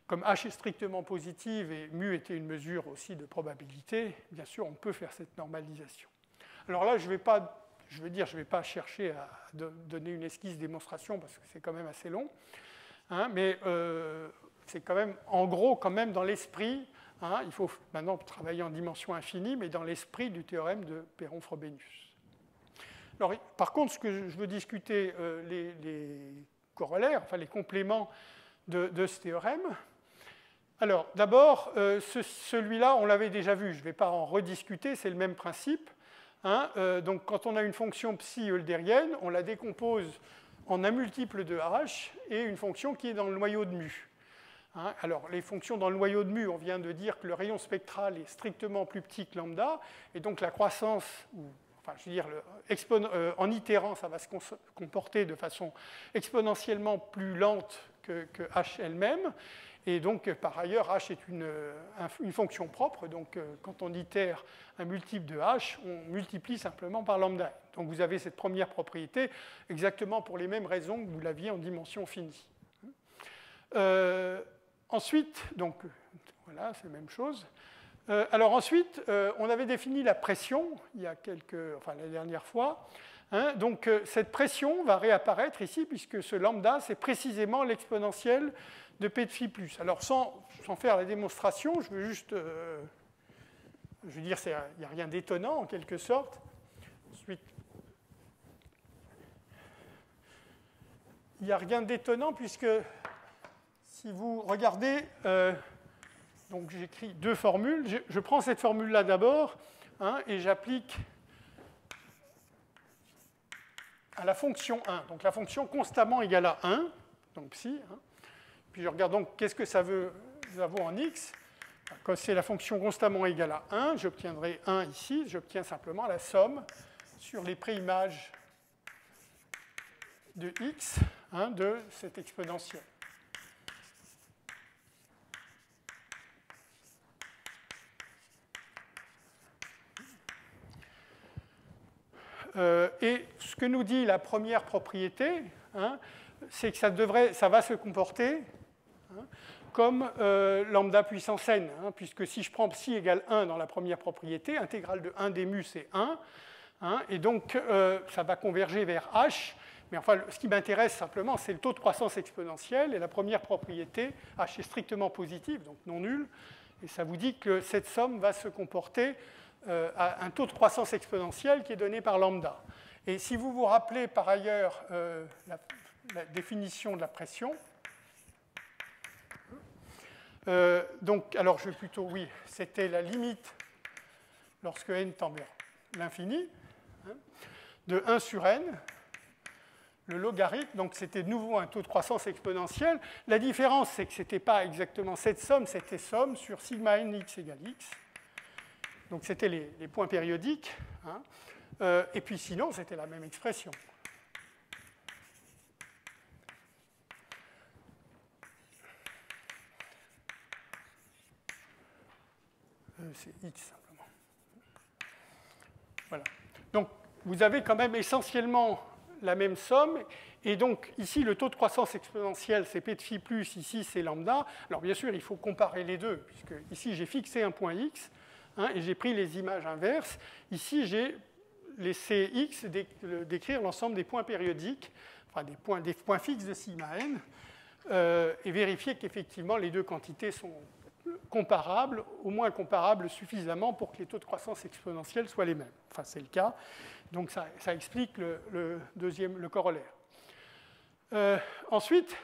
Comme H est strictement positive et mu était une mesure aussi de probabilité, bien sûr, on peut faire cette normalisation. Alors là, je ne vais pas chercher à donner une esquisse démonstration parce que c'est quand même assez long, hein, mais c'est quand même, en gros, quand même dans l'esprit, hein, il faut maintenant travailler en dimension infinie, mais dans l'esprit du théorème de Perron-Frobenius. Alors, par contre, ce que je veux discuter, les corollaires, enfin les compléments de ce théorème. Alors, d'abord, celui-là, on l'avait déjà vu, je ne vais pas en rediscuter, c'est le même principe. Hein, donc, quand on a une fonction psi eulérienne, on la décompose en un multiple de h et une fonction qui est dans le noyau de mu. Hein, alors, les fonctions dans le noyau de mu, on vient de dire que le rayon spectral est strictement plus petit que lambda, et donc la croissance, enfin, je veux dire, en itérant, ça va se comporter de façon exponentiellement plus lente que h elle-même. Et donc, par ailleurs, h est une fonction propre. Donc, quand on itère un multiple de h, on multiplie simplement par lambda. Donc, vous avez cette première propriété exactement pour les mêmes raisons que vous l'aviez en dimension finie. Ensuite, donc, voilà, c'est la même chose. Alors ensuite, on avait défini la pression il y a la dernière fois. Hein, donc, cette pression va réapparaître ici, puisque ce lambda, c'est précisément l'exponentielle de p de phi plus. Alors, sans faire la démonstration, je veux juste... je veux dire, il n'y a rien d'étonnant, en quelque sorte. Ensuite, il n'y a rien d'étonnant, puisque si vous regardez... donc, j'écris deux formules. Je prends cette formule-là d'abord, hein, et j'applique à la fonction 1. Donc, la fonction constamment égale à 1, donc psi. Hein. Puis je regarde donc qu'est-ce que ça vaut en x. Quand c'est la fonction constamment égale à 1, j'obtiendrai 1 ici. J'obtiens simplement la somme sur les préimages de x, hein, de cette exponentielle. Et ce que nous dit la première propriété, hein, c'est que ça va se comporter, hein, comme lambda puissance n, hein, puisque si je prends psi égale 1 dans la première propriété, intégrale de 1 des mu, c'est 1, hein, et donc ça va converger vers h, Mais enfin, ce qui m'intéresse simplement, c'est le taux de croissance exponentielle. Et la première propriété, h est strictement positive, donc non nul. Et ça vous dit que cette somme va se comporter à un taux de croissance exponentielle qui est donné par lambda. Et si vous vous rappelez par ailleurs la définition de la pression, donc, alors je vais plutôt, oui, c'était la limite lorsque n tend vers l'infini, hein, de 1 sur n, le logarithme, donc c'était de nouveau un taux de croissance exponentielle. La différence, c'est que ce n'était pas exactement cette somme, c'était somme sur sigma n x égale x. Donc c'était les points périodiques. Hein. Et puis sinon, c'était la même expression. C'est x simplement. Voilà. Donc vous avez quand même essentiellement la même somme. Et donc ici, le taux de croissance exponentielle, c'est p de phi plus, ici c'est lambda. Alors bien sûr, il faut comparer les deux, puisque ici j'ai fixé un point x, hein, et j'ai pris les images inverses. Ici, j'ai laissé x décrire l'ensemble des points périodiques, enfin des points fixes de sigma n, et vérifier qu'effectivement les deux quantités sont comparables, au moins comparables suffisamment pour que les taux de croissance exponentielle soient les mêmes. Enfin, c'est le cas. Donc ça explique le corollaire. Ensuite,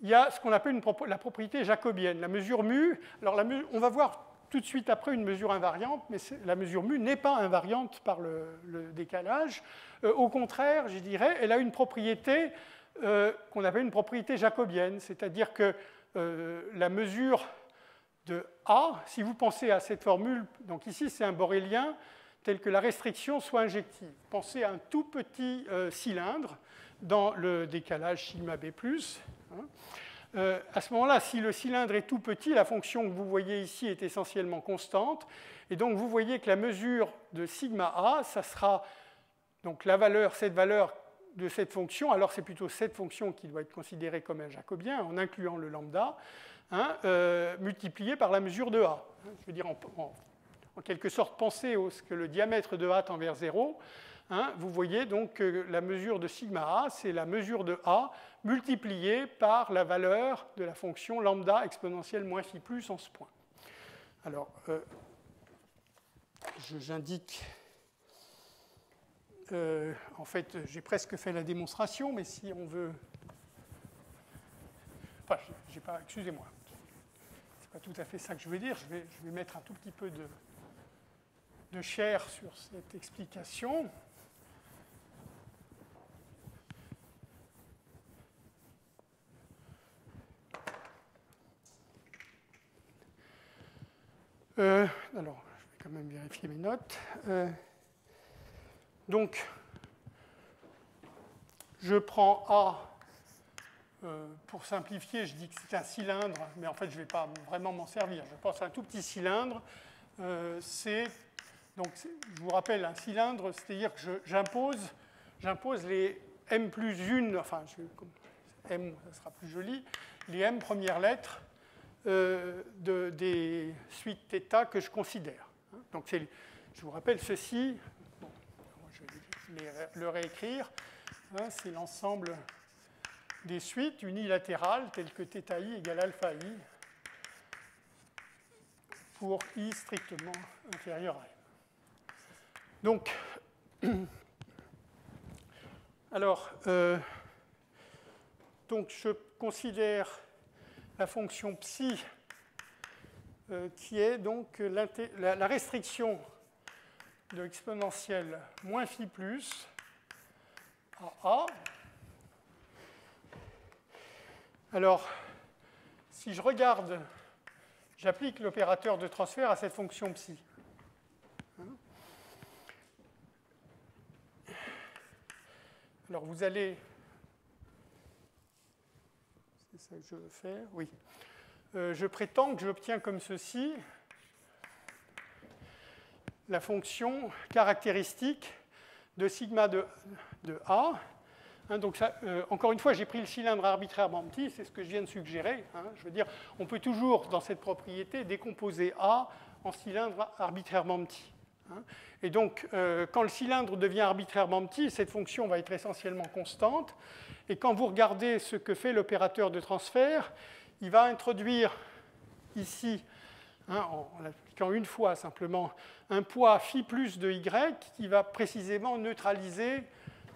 il y a ce qu'on appelle la propriété jacobienne, la mesure mu. Alors on va voir tout de suite après une mesure invariante, mais la mesure mu n'est pas invariante par le décalage. Au contraire, je dirais, elle a une propriété qu'on appelle une propriété jacobienne, c'est-à-dire que la mesure de A, si vous pensez à cette formule, donc ici c'est un borélien tel que la restriction soit injective. Pensez à un tout petit cylindre dans le décalage sigma b+. Hein. À ce moment-là, si le cylindre est tout petit, la fonction que vous voyez ici est essentiellement constante. Et donc vous voyez que la mesure de sigma A, ça sera donc cette valeur de cette fonction. Alors c'est plutôt cette fonction qui doit être considérée comme un jacobien en incluant le lambda. Hein, multiplié par la mesure de A. Je veux dire, en quelque sorte, pensez que le diamètre de A tend vers 0. Hein, vous voyez donc que la mesure de sigma A, c'est la mesure de A multipliée par la valeur de la fonction lambda exponentielle moins phi plus en ce point. Alors, j'indique... en fait, j'ai presque fait la démonstration, mais si on veut... Enfin, excusez-moi. Pas tout à fait ça que je veux dire. Je vais mettre un tout petit peu de chair sur cette explication. Alors, je vais quand même vérifier mes notes. Donc, je prends A. Pour simplifier, je dis que c'est un cylindre, mais en fait, je ne vais pas vraiment m'en servir. Je pense à un tout petit cylindre. Donc, je vous rappelle, un cylindre, c'est-à-dire que j'impose les m plus 1, enfin, m, ça sera plus joli, les m premières lettres des suites θ que je considère. Donc, je vous rappelle ceci, bon, je vais le réécrire, hein, c'est l'ensemble des suites unilatérales telles que θi égale alpha i pour i strictement inférieur à m. Donc, alors, donc je considère la fonction psi qui est donc la restriction de l'exponentielle moins phi plus à a. Alors, si je regarde, j'applique l'opérateur de transfert à cette fonction psi. Alors, vous allez... C'est ça que je veux faire, oui. Je prétends que j'obtiens comme ceci la fonction caractéristique de sigma de A. Hein, donc ça, encore une fois, j'ai pris le cylindre arbitrairement petit, c'est ce que je viens de suggérer. Hein, je veux dire, on peut toujours, dans cette propriété, décomposer A en cylindre arbitrairement petit. Hein. Et donc, quand le cylindre devient arbitrairement petit, cette fonction va être essentiellement constante. Et quand vous regardez ce que fait l'opérateur de transfert, il va introduire ici, hein, en appliquant une fois simplement, un poids phi plus de y qui va précisément neutraliser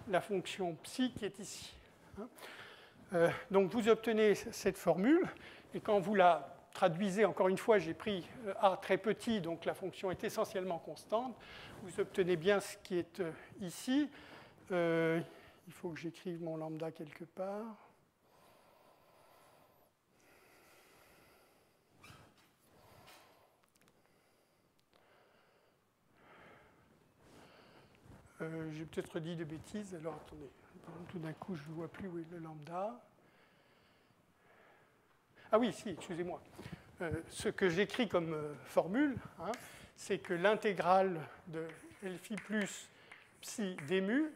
la fonction psi qui est ici. Hein. Donc vous obtenez cette formule, et quand vous la traduisez, encore une fois, j'ai pris a très petit, donc la fonction est essentiellement constante, vous obtenez bien ce qui est ici. Il faut que j'écrive mon lambda quelque part. J'ai peut-être dit de bêtises, alors attendez, tout d'un coup je ne vois plus où est le lambda. Ah oui, si, excusez-moi. Ce que j'écris comme formule, hein, c'est que l'intégrale de L phi plus psi d mu,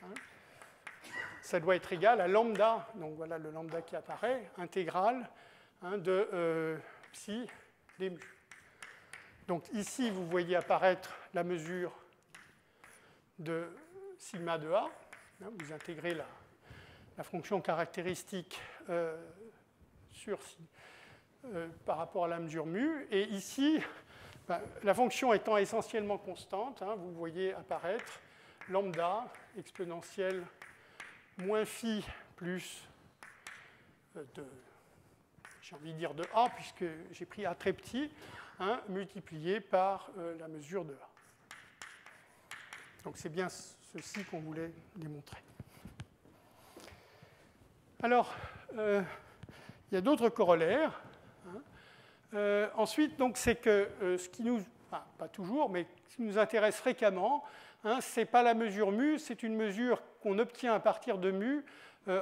hein, ça doit être égal à lambda, donc voilà le lambda qui apparaît, intégrale, hein, de psi d mu. Donc ici, vous voyez apparaître la mesure de sigma de A. Hein, vous intégrez la fonction caractéristique par rapport à la mesure mu. Et ici, la fonction étant essentiellement constante, hein, vous voyez apparaître lambda exponentielle moins phi plus j'ai envie de dire de A, puisque j'ai pris A très petit, hein, multiplié par la mesure de A. Donc c'est bien ceci qu'on voulait démontrer. Alors, il y a d'autres corollaires. Hein. Ensuite, donc, c'est que ce qui nous, enfin, pas toujours, mais ce qui nous intéresse fréquemment, hein, ce n'est pas la mesure mu, c'est une mesure qu'on obtient à partir de mu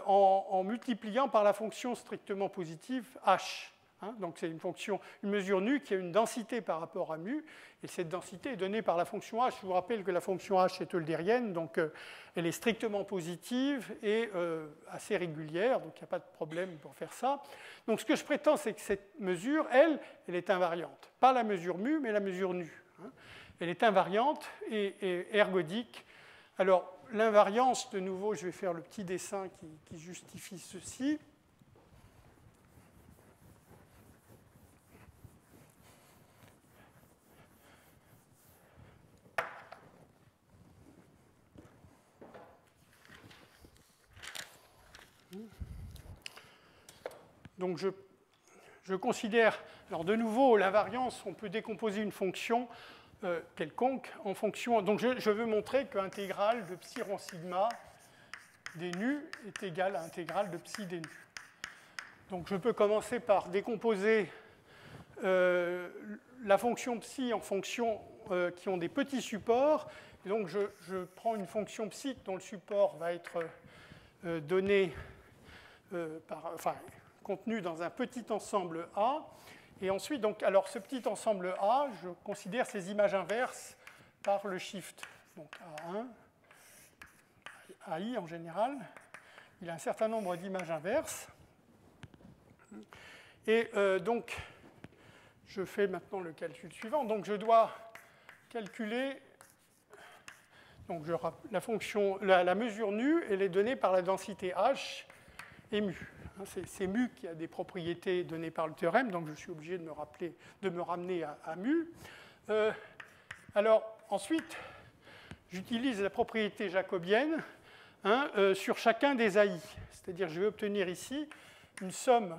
en multipliant par la fonction strictement positive h. Hein. Donc c'est une mesure nu qui a une densité par rapport à mu, et cette densité est donnée par la fonction h. Je vous rappelle que la fonction h est eulérienne, donc elle est strictement positive et assez régulière, donc il n'y a pas de problème pour faire ça. Donc ce que je prétends, c'est que cette mesure, elle est invariante. Pas la mesure mu, mais la mesure nu. Hein. Elle est invariante et ergodique. Alors l'invariance, de nouveau, je vais faire le petit dessin qui justifie ceci. Donc je considère, alors de nouveau, l'invariance, on peut décomposer une fonction quelconque en fonction. Donc je veux montrer que l'intégrale de psi rond sigma d nu est égale à l'intégrale de psi d nu. Donc je peux commencer par décomposer la fonction psi en fonctions qui ont des petits supports. Et donc je prends une fonction psi dont le support va être donné contenu dans un petit ensemble A. Et ensuite, donc, alors ce petit ensemble A, je considère ces images inverses par le shift. Donc A1, AI en général, il a un certain nombre d'images inverses. Et donc, je fais maintenant le calcul suivant. Donc je dois calculer donc, la mesure nu, elle est donnée par la densité H et mu. C'est mu qui a des propriétés données par le théorème, donc je suis obligé de me ramener à mu. Alors ensuite, j'utilise la propriété jacobienne sur chacun des AI. C'est-à-dire je vais obtenir ici une somme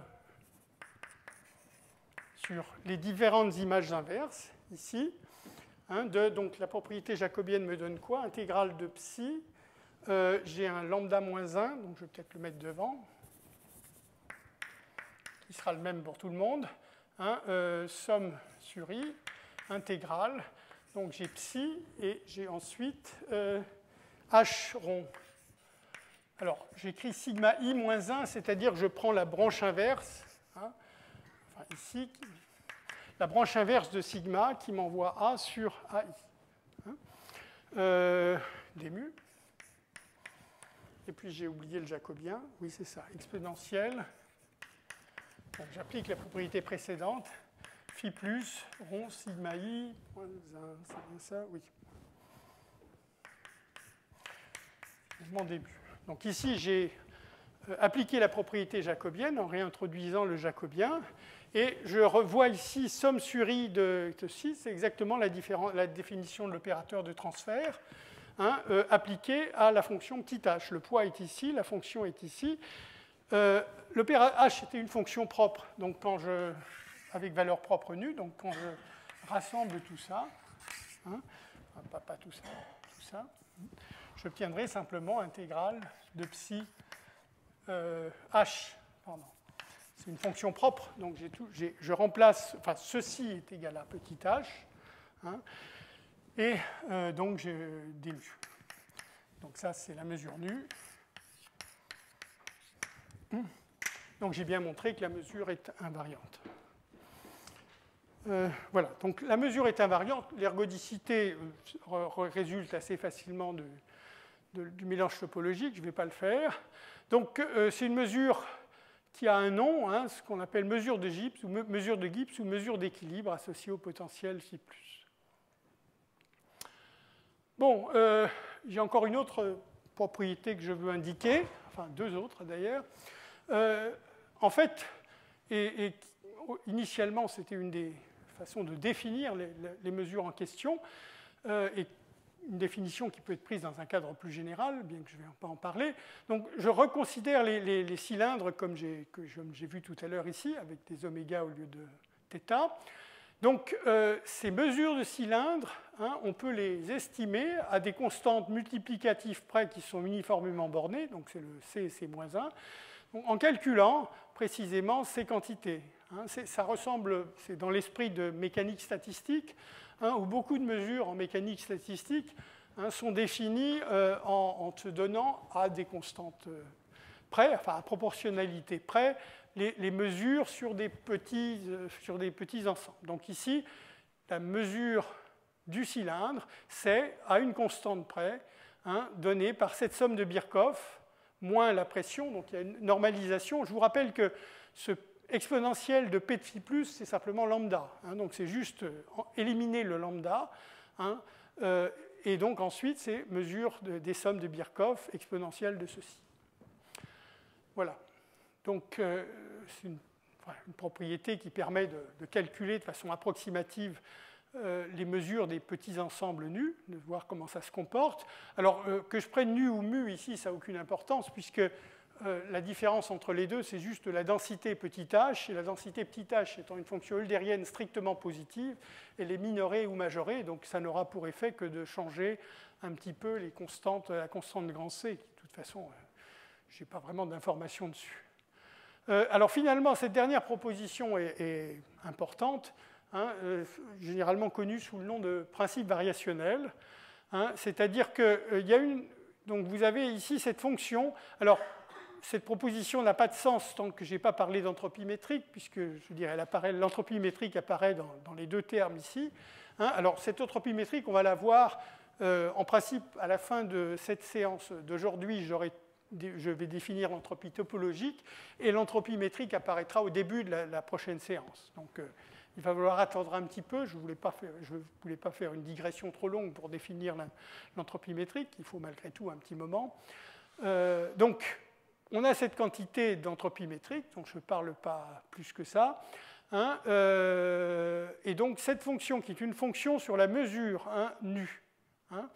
sur les différentes images inverses, ici. Donc la propriété jacobienne me donne quoi? Intégrale de psi. J'ai un lambda moins 1, donc je vais peut-être le mettre devant, qui sera le même pour tout le monde. Somme sur i, intégrale. Donc j'ai psi et j'ai ensuite h rond. Alors j'écris sigma i moins 1, c'est-à-dire que je prends la branche inverse, ici, la branche inverse de sigma qui m'envoie a sur ai. D mu. Et puis j'ai oublié le jacobien. Oui, c'est ça, exponentielle. J'applique la propriété précédente, phi plus rond sigma i, c'est bien ça, oui. Mouvement début. Donc ici, j'ai appliqué la propriété jacobienne en réintroduisant le jacobien. Et je revois ici somme sur i de ceci, c'est exactement la définition de l'opérateur de transfert, hein, appliquée à la fonction petit h. Le poids est ici, la fonction est ici. L'opérateur h était une fonction propre, donc avec valeur propre nue, donc quand je rassemble tout ça, hein, pas tout ça, j'obtiendrai simplement intégrale de psi h. Pardon. C'est une fonction propre, donc je remplace, enfin ceci est égal à petit h, hein, et donc j'ai dlu. Donc ça c'est la mesure nue. Donc j'ai bien montré que la mesure est invariante. Voilà, donc la mesure est invariante, l'ergodicité résulte assez facilement du mélange topologique, je ne vais pas le faire. Donc c'est une mesure qui a un nom, hein, ce qu'on appelle mesure de Gibbs ou mesure d'équilibre associée au potentiel phi+. Bon, j'ai encore une autre propriété que je veux indiquer, enfin deux autres d'ailleurs. En fait, initialement, c'était une des façons de définir les mesures en question, et une définition qui peut être prise dans un cadre plus général, bien que je ne vais pas en parler. Donc, je reconsidère les cylindres comme j'ai vu tout à l'heure ici, avec des oméga au lieu de θ. Donc, ces mesures de cylindres, hein, on peut les estimer à des constantes multiplicatives près qui sont uniformément bornées, donc c'est le C et C-1, en calculant précisément ces quantités. Hein, ça ressemble, c'est dans l'esprit de mécanique statistique, hein, où beaucoup de mesures en mécanique statistique, hein, sont définies en se donnant à des constantes près, enfin à proportionnalité près, les mesures sur des petits ensembles. Donc ici, la mesure du cylindre, c'est à une constante près, hein, donnée par cette somme de Birkhoff, moins la pression, donc il y a une normalisation. Je vous rappelle que ce exponentiel de P de phi plus, c'est simplement lambda. Hein, donc c'est juste éliminer le lambda. Hein, et donc ensuite, c'est mesure des sommes de Birkhoff exponentielle de ceci. Voilà. Donc c'est une propriété qui permet de calculer de façon approximative les mesures des petits ensembles nus, de voir comment ça se comporte. Alors, que je prenne nu ou mu ici, ça n'a aucune importance, puisque la différence entre les deux, c'est juste la densité petit h, et la densité petit h étant une fonction eulérienne strictement positive, elle est minorée ou majorée, donc ça n'aura pour effet que de changer un petit peu les constantes, la constante de grand C, qui de toute façon, je n'ai pas vraiment d'informations dessus. Alors finalement, cette dernière proposition est importante, hein, généralement connue sous le nom de principe variationnel, hein, c'est-à-dire que donc vous avez ici cette fonction. Alors, cette proposition n'a pas de sens tant que je n'ai pas parlé d'entropie métrique, puisque je dirais l'entropie métrique apparaît dans les deux termes ici. Hein. Alors, cette entropie métrique, on va la voir en principe à la fin de cette séance d'aujourd'hui. Je vais définir l'entropie topologique et l'entropie métrique apparaîtra au début de la prochaine séance. Donc, il va falloir attendre un petit peu. Je ne voulais pas faire une digression trop longue pour définir l'entropie métrique. Il faut malgré tout un petit moment. Donc, on a cette quantité d'entropie métrique, donc je ne parle pas plus que ça. Hein, et donc, cette fonction, qui est une fonction sur la mesure nue, hein,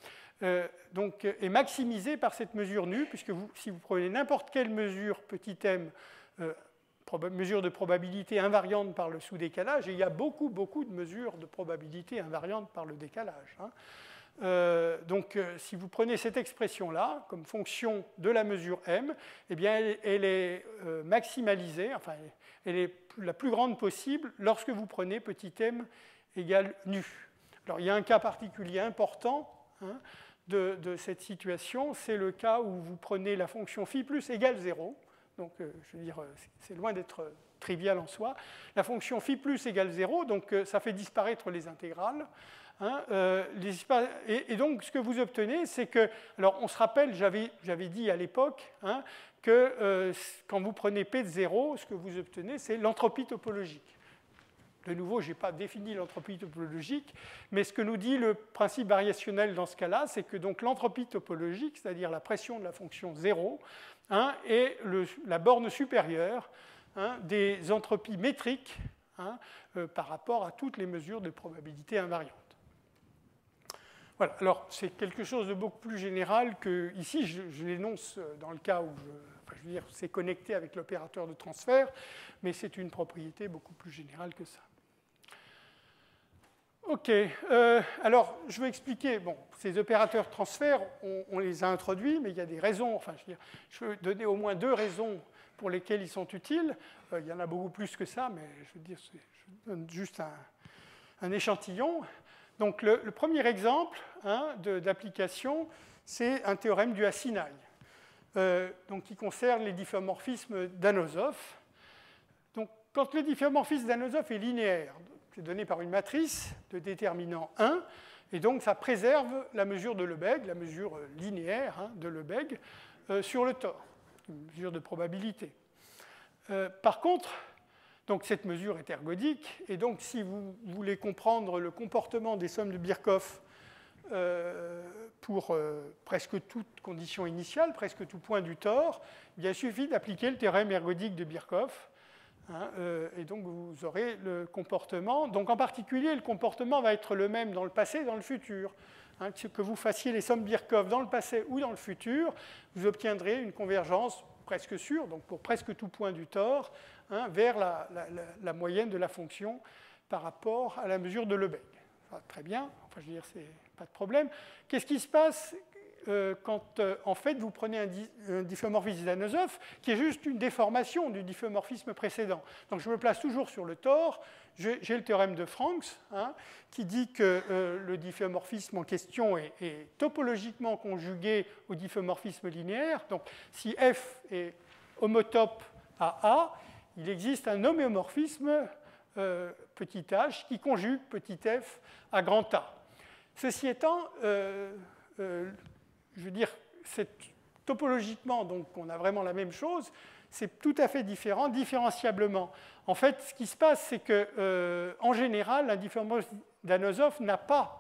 donc, est maximisée par cette mesure nue, puisque si vous prenez n'importe quelle mesure petit m, mesure de probabilité invariante par le sous-décalage, et il y a beaucoup de mesures de probabilité invariante par le décalage. Hein. Donc, si vous prenez cette expression-là comme fonction de la mesure m, eh bien, elle est maximalisée, enfin, elle est la plus grande possible lorsque vous prenez petit m égale nu. Alors, il y a un cas particulier important, hein, de cette situation, c'est le cas où vous prenez la fonction phi plus égale 0. Donc, je veux dire, c'est loin d'être trivial en soi. La fonction phi plus égale 0, donc ça fait disparaître les intégrales. Hein, et donc, ce que vous obtenez, c'est que... Alors, on se rappelle, j'avais dit à l'époque, hein, que quand vous prenez P de 0, ce que vous obtenez, c'est l'entropie topologique. de nouveau, je n'ai pas défini l'entropie topologique, mais ce que nous dit le principe variationnel dans ce cas-là, c'est que donc l'entropie topologique, c'est-à-dire la pression de la fonction 0, hein, est la borne supérieure, hein, des entropies métriques, hein, par rapport à toutes les mesures de probabilité invariante. Voilà, alors c'est quelque chose de beaucoup plus général que ici, je l'énonce dans le cas où je veux dire, c'est connecté avec l'opérateur de transfert, mais c'est une propriété beaucoup plus générale que ça. OK, alors je vais expliquer, bon, ces opérateurs de transfert, on les a introduits, mais il y a des raisons, enfin je veux donner au moins 2 raisons pour lesquelles ils sont utiles. Il y en a beaucoup plus que ça, mais je veux dire, je donne juste un échantillon. Donc le premier exemple, hein, d'application, c'est un théorème du Asinaï, donc qui concerne les difféomorphismes d'Anosov. Donc quand le difféomorphisme d'Anosov est linéaire, c'est donné par une matrice de déterminant 1, et donc ça préserve la mesure de Lebesgue, la mesure linéaire, hein, de Lebesgue, sur le tore, une mesure de probabilité. Par contre, donc cette mesure est ergodique, et donc si vous voulez comprendre le comportement des sommes de Birkhoff pour presque toute condition initiale, presque tout point du tore, il suffit d'appliquer le théorème ergodique de Birkhoff. Hein, et donc vous aurez le comportement. Donc en particulier, le comportement va être le même dans le passé et dans le futur. Hein, que vous fassiez les sommes Birkhoff dans le passé ou dans le futur, vous obtiendrez une convergence presque sûre, donc pour presque tout point du tore, hein, vers la moyenne de la fonction par rapport à la mesure de Lebesgue. Enfin, très bien, enfin, je veux dire, c'est pas de problème. Qu'est-ce qui se passe quand, en fait, vous prenez un difféomorphisme d'Anosov qui est juste une déformation du difféomorphisme précédent. Donc, je me place toujours sur le tore. J'ai le théorème de Franks, hein, qui dit que le difféomorphisme en question est topologiquement conjugué au difféomorphisme linéaire. Donc, si F est homotope à A, il existe un homéomorphisme petit h qui conjugue petit f à grand A. Ceci étant, je veux dire, topologiquement, donc, on a vraiment la même chose, c'est tout à fait différent, différenciablement. En fait, ce qui se passe, c'est que, en général, un difféomorphisme d'Anosov n'a pas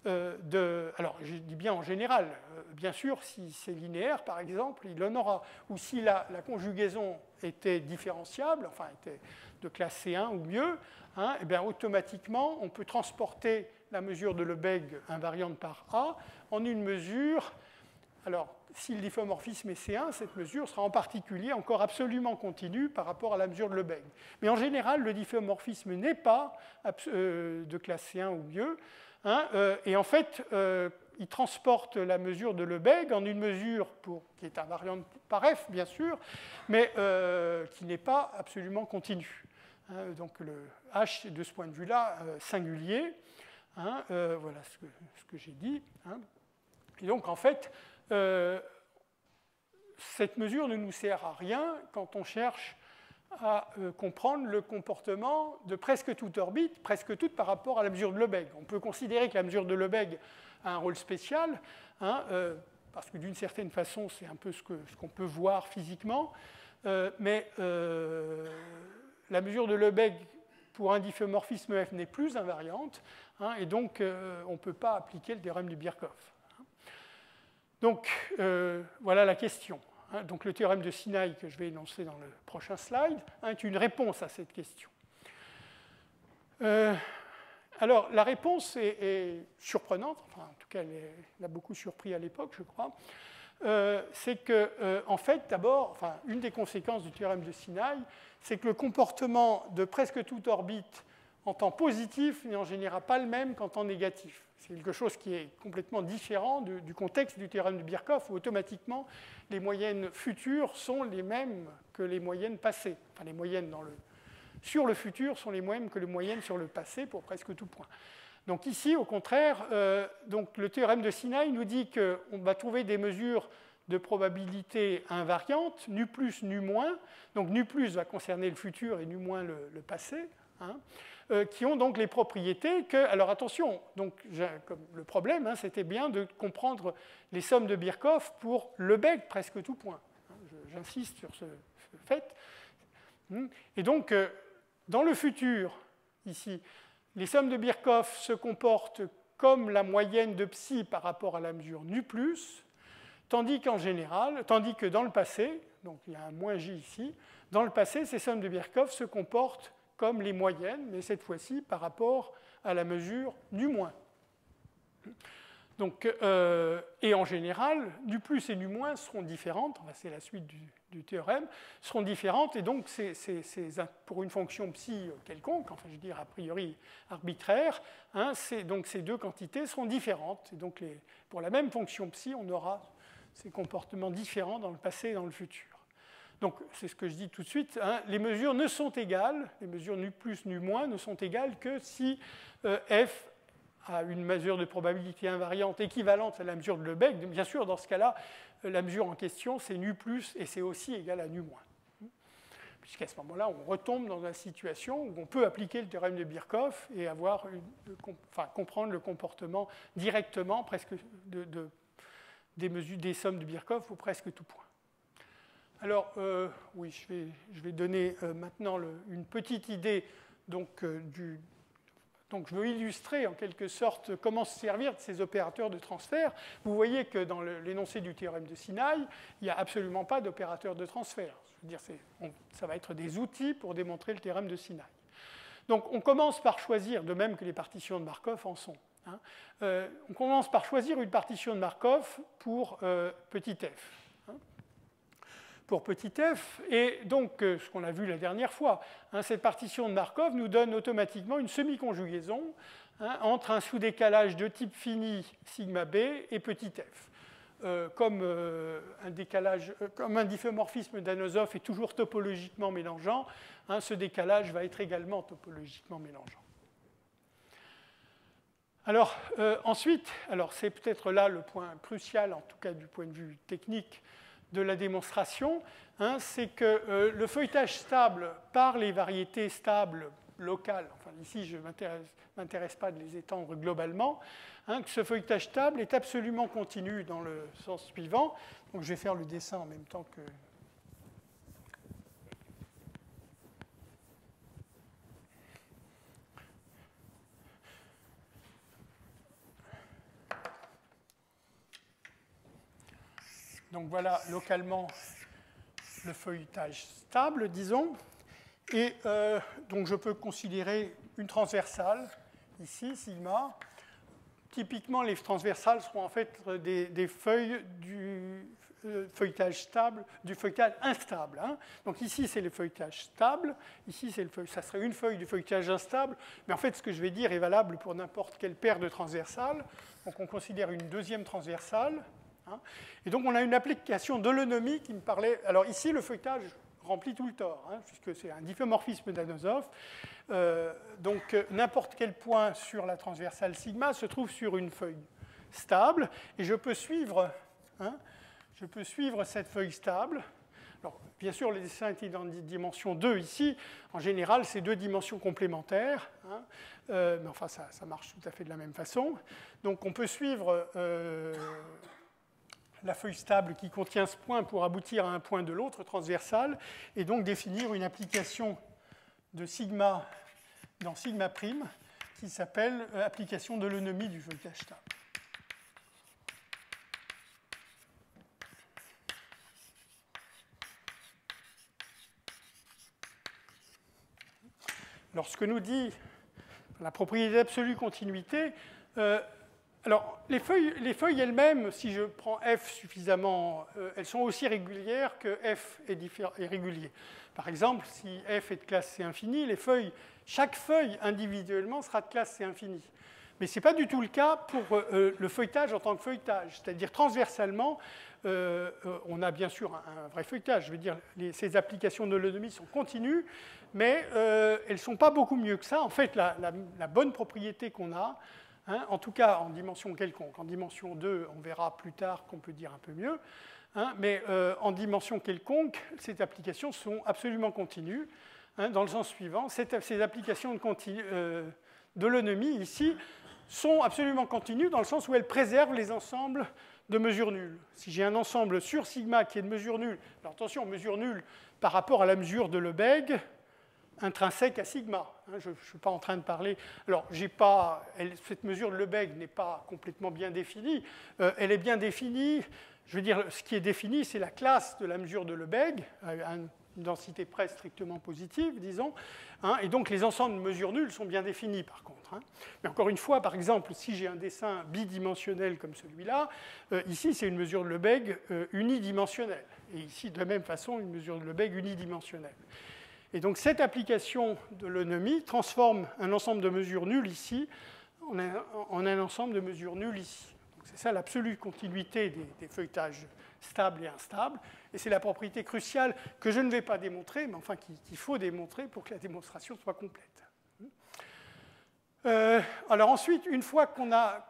alors, je dis bien en général, bien sûr, si c'est linéaire, par exemple, il en aura. Ou si la conjugaison était différenciable, enfin, était de classe C1 ou mieux, hein, et bien, automatiquement, on peut transporter la mesure de Lebesgue invariante par A en une mesure. Alors, si le difféomorphisme est C1, cette mesure sera en particulier encore absolument continue par rapport à la mesure de Lebesgue. Mais en général, le difféomorphisme n'est pas de classe C1 ou mieux. Hein, et en fait, il transporte la mesure de Lebesgue en une mesure qui est invariante par F, bien sûr, mais qui n'est pas absolument continue. Hein, donc le H est de ce point de vue-là singulier. Hein, voilà ce que j'ai dit. Hein. Et donc, en fait, cette mesure ne nous sert à rien quand on cherche à comprendre le comportement de presque toute orbite, presque toute par rapport à la mesure de Lebesgue. On peut considérer que la mesure de Lebesgue a un rôle spécial, hein, parce que d'une certaine façon, c'est un peu ce qu'on peut voir physiquement, mais la mesure de Lebesgue pour un difféomorphisme F n'est plus invariante, hein, et donc on ne peut pas appliquer le théorème de Birkhoff. Donc voilà la question. Donc le théorème de Sinaï que je vais énoncer dans le prochain slide est une réponse à cette question. Alors la réponse est surprenante, enfin en tout cas elle a beaucoup surpris à l'époque, je crois. C'est que, en fait, d'abord, enfin, une des conséquences du théorème de Sinaï, c'est que le comportement de presque toute orbite en temps positif n'est en général pas le même qu'en temps négatif. C'est quelque chose qui est complètement différent du contexte du théorème de Birkhoff, où automatiquement les moyennes futures sont les mêmes que les moyennes passées. Enfin, les moyennes sur le futur sont les mêmes que les moyennes sur le passé pour presque tout point. Donc ici, au contraire, donc le théorème de Sinaï nous dit qu'on va trouver des mesures de probabilité invariantes, nu plus, nu moins. Donc nu plus va concerner le futur et nu moins le passé. Hein, qui ont donc les propriétés que... Alors attention, donc, le problème, hein, c'était bien de comprendre les sommes de Birkhoff pour Lebesgue, presque tout point. J'insiste sur ce fait. Et donc, dans le futur, ici, les sommes de Birkhoff se comportent comme la moyenne de psi par rapport à la mesure nu+, tandis que dans le passé, donc il y a un moins j ici, dans le passé, ces sommes de Birkhoff se comportent comme les moyennes, mais cette fois-ci par rapport à la mesure nu-. Donc, et en général, nu+ et nu- seront différentes, enfin, c'est la suite du théorème, seront différentes, et donc pour une fonction psi quelconque, enfin je veux dire a priori arbitraire, hein, donc ces deux quantités seront différentes. Et donc pour la même fonction psi, on aura ces comportements différents dans le passé et dans le futur. Donc c'est ce que je dis tout de suite, hein, les mesures ne sont égales, les mesures nu+, nu- ne sont égales que si f a une mesure de probabilité invariante équivalente à la mesure de Lebesgue. Bien sûr, dans ce cas-là, la mesure en question, c'est nu+, et c'est aussi égal à nu-. Puisqu'à ce moment-là, on retombe dans une situation où on peut appliquer le théorème de Birkhoff et comprendre le comportement directement presque des sommes de Birkhoff pour presque tout point. Alors, oui, je vais donner maintenant une petite idée donc, Donc, je veux illustrer en quelque sorte comment se servir de ces opérateurs de transfert. Vous voyez que dans l'énoncé du théorème de Sinaï, il n'y a absolument pas d'opérateur de transfert. Je veux dire, ça va être des outils pour démontrer le théorème de Sinaï. Donc, on commence par choisir, de même que les partitions de Markov en sont, hein, on commence par choisir une partition de Markov pour petit f. Pour petit f, et donc ce qu'on a vu la dernière fois, hein, cette partition de Markov nous donne automatiquement une semi-conjugaison, hein, entre un sous-décalage de type fini sigma b et petit f. Comme un difféomorphisme d'Anosov est toujours topologiquement mélangeant, hein, ce décalage va être également topologiquement mélangeant. Alors, ensuite, c'est peut-être là le point crucial, en tout cas du point de vue technique, de la démonstration, hein, c'est que le feuilletage stable par les variétés stables locales, enfin ici je ne m'intéresse pas de les étendre globalement, hein, que ce feuilletage stable est absolument continu dans le sens suivant. Donc je vais faire le dessin en même temps que... Donc voilà localement le feuilletage stable, disons. Et donc je peux considérer une transversale, ici, sigma. Typiquement, les transversales seront en fait des feuilles du feuilletage stable, du feuilletage instable. Hein. Donc ici, c'est le feuilletage stable. Ici, ça serait une feuille du feuilletage instable. Mais en fait, ce que je vais dire est valable pour n'importe quelle paire de transversales. Donc on considère une deuxième transversale. Hein. Et donc, on a une application d'holonomie qui me parlait... Alors ici, le feuilletage remplit tout le tort, hein, puisque c'est un difféomorphisme d'Anosov. Donc, n'importe quel point sur la transversale sigma se trouve sur une feuille stable, et je peux suivre cette feuille stable. Alors, bien sûr, le dessin était dans dimension 2 ici. En général, c'est deux dimensions complémentaires. Hein, mais enfin, ça marche tout à fait de la même façon. Donc, on peut suivre... la feuille stable qui contient ce point pour aboutir à un point de l'autre transversale, et donc définir une application de sigma dans sigma prime qui s'appelle application de l'holonomie du feuilletage stable. Alors, ce que nous dit la propriété d'absolue continuité, alors, les feuilles elles-mêmes, si je prends f suffisamment, elles sont aussi régulières que f est régulier. Par exemple, si f est de classe C infini, chaque feuille individuellement sera de classe C infini. Mais ce n'est pas du tout le cas pour le feuilletage en tant que feuilletage. C'est-à-dire, transversalement, on a bien sûr un vrai feuilletage. Je veux dire, ces applications de l'holonomie sont continues, mais elles ne sont pas beaucoup mieux que ça. En fait, la bonne propriété qu'on a, hein, en tout cas en dimension quelconque. En dimension 2, on verra plus tard qu'on peut dire un peu mieux. Hein, mais en dimension quelconque, ces applications sont absolument continues. Hein, dans le sens suivant, ces applications de l'holonomie, ici, sont absolument continues dans le sens où elles préservent les ensembles de mesure nulle. Si j'ai un ensemble sur sigma qui est de mesure nulle, alors attention, mesure nulle par rapport à la mesure de Lebesgue, intrinsèque à sigma. Je ne suis pas en train de parler... Alors, cette mesure de Lebesgue n'est pas complètement bien définie. Elle est bien définie. Je veux dire, ce qui est défini, c'est la classe de la mesure de Lebesgue, à une densité près strictement positive, disons. Et donc, les ensembles de mesures nulles sont bien définis, par contre. Mais encore une fois, par exemple, si j'ai un dessin bidimensionnel comme celui-là, ici, c'est une mesure de Lebesgue unidimensionnelle. Et ici, de la même façon, une mesure de Lebesgue unidimensionnelle. Et donc, cette application de l'eunomie transforme un ensemble de mesures nulles ici en un ensemble de mesures nulles ici. C'est ça l'absolue continuité des feuilletages stables et instables. Et c'est la propriété cruciale que je ne vais pas démontrer, mais enfin qu'il faut démontrer pour que la démonstration soit complète. Alors ensuite, une fois qu'on a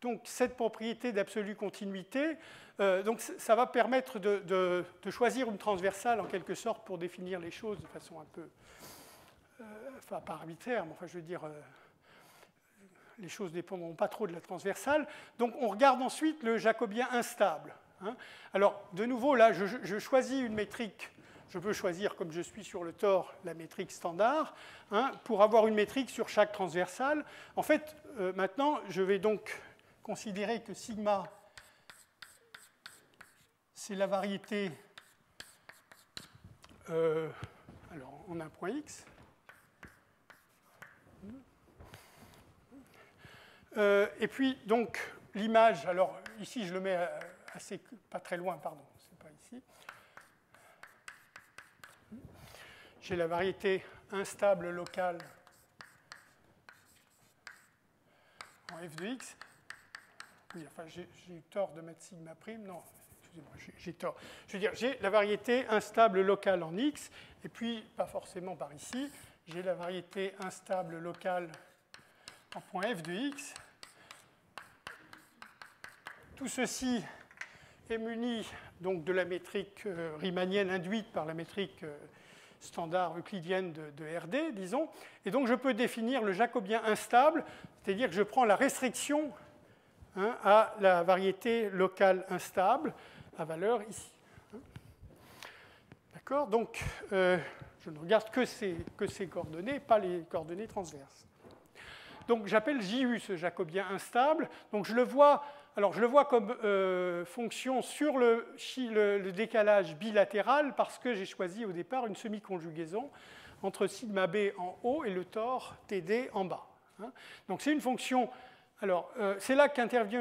donc, cette propriété d'absolue continuité, donc ça va permettre de choisir une transversale en quelque sorte pour définir les choses de façon un peu, enfin pas arbitraire, mais enfin je veux dire, les choses ne dépendront pas trop de la transversale. Donc on regarde ensuite le jacobien instable. Alors de nouveau là, je choisis une métrique. Je peux choisir, comme je suis sur le tore, la métrique standard, pour avoir une métrique sur chaque transversale. En fait, maintenant, je vais donc considérer que sigma, c'est la variété alors, en un point x. Et puis, donc, l'image, alors ici, je le mets assez, pas très loin, pardon, c'est pas ici. J'ai la variété instable locale en f de x. Oui, enfin, j'ai eu tort de mettre sigma prime. Non, excusez-moi, j'ai tort. Je veux dire, j'ai la variété instable locale en x, et puis, pas forcément par ici, j'ai la variété instable locale en point f de x. Tout ceci est muni donc, de la métrique riemannienne induite par la métrique standard euclidienne de RD, disons. Et donc, je peux définir le jacobien instable, c'est-à-dire que je prends la restriction à la variété locale instable à valeur ici. D'accord? Donc, je ne regarde que ces coordonnées, pas les coordonnées transverses. Donc, j'appelle JU ce jacobien instable. Donc, je le vois comme fonction sur le décalage bilatéral parce que j'ai choisi au départ une semi-conjugaison entre sigma b en haut et le tore TD en bas. Donc, c'est une fonction... Alors, c'est là qu'intervient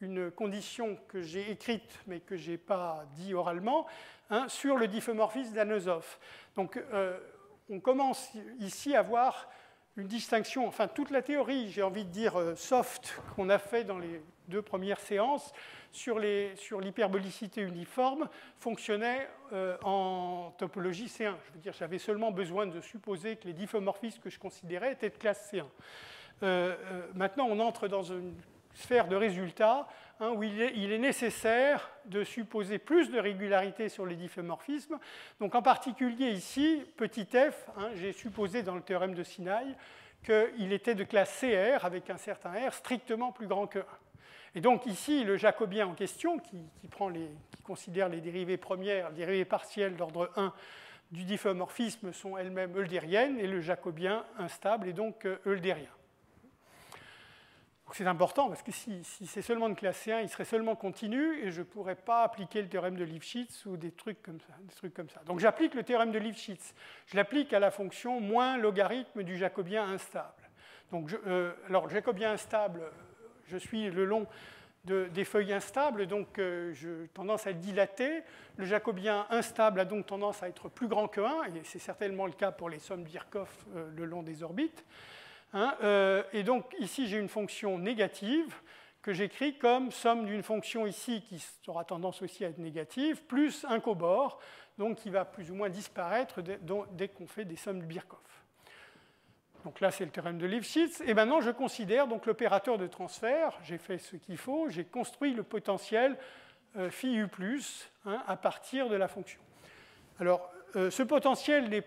une condition que j'ai écrite, mais que je n'ai pas dit oralement, sur le diffeomorphisme d'Anosov. Donc, on commence ici à voir une distinction, enfin, toute la théorie, j'ai envie de dire soft, qu'on a fait dans les 2 premières séances, sur l'hyperbolicité uniforme, fonctionnait en topologie C1. Je veux dire, j'avais seulement besoin de supposer que les diffeomorphismes que je considérais étaient de classe C1. Maintenant, on entre dans une sphère de résultats où il est nécessaire de supposer plus de régularité sur les diffeomorphismes. Donc, en particulier ici, petit f, j'ai supposé dans le théorème de Sinaï qu'il était de classe CR avec un certain R strictement plus grand que 1. Et donc ici, le jacobien en question, qui considère les dérivées premières, les dérivées partielles d'ordre 1 du diffeomorphisme sont elles-mêmes eulériennes, et le jacobien instable est donc eulérien. C'est important parce que si c'est seulement de classe C1, il serait seulement continu et je ne pourrais pas appliquer le théorème de Lifshitz ou des trucs comme ça. Donc j'applique le théorème de Lifshitz. Je l'applique à la fonction moins logarithme du jacobien instable. Donc alors, le jacobien instable, je suis le long des feuilles instables, donc j'ai tendance à le dilater. Le jacobien instable a donc tendance à être plus grand que 1, et c'est certainement le cas pour les sommes Birkhoff le long des orbites. Et donc ici, j'ai une fonction négative que j'écris comme somme d'une fonction ici qui aura tendance aussi à être négative, plus un cobord, donc qui va plus ou moins disparaître dès qu'on fait des sommes de Birkhoff. Donc là, c'est le théorème de Lifshitz. Et maintenant, je considère donc l'opérateur de transfert. J'ai fait ce qu'il faut. J'ai construit le potentiel phi u+, à partir de la fonction. Alors, ce potentiel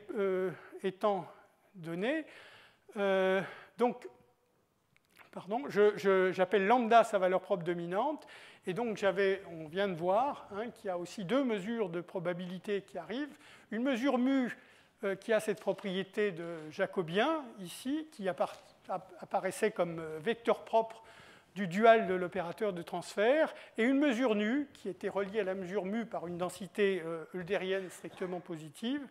étant donné, j'appelle lambda sa valeur propre dominante. Et donc, on vient de voir qu'il y a aussi 2 mesures de probabilité qui arrivent. Une mesure mu qui a cette propriété de jacobien, ici, qui apparaissait comme vecteur propre du dual de l'opérateur de transfert, et une mesure nue, qui était reliée à la mesure mu par une densité eulérienne strictement positive,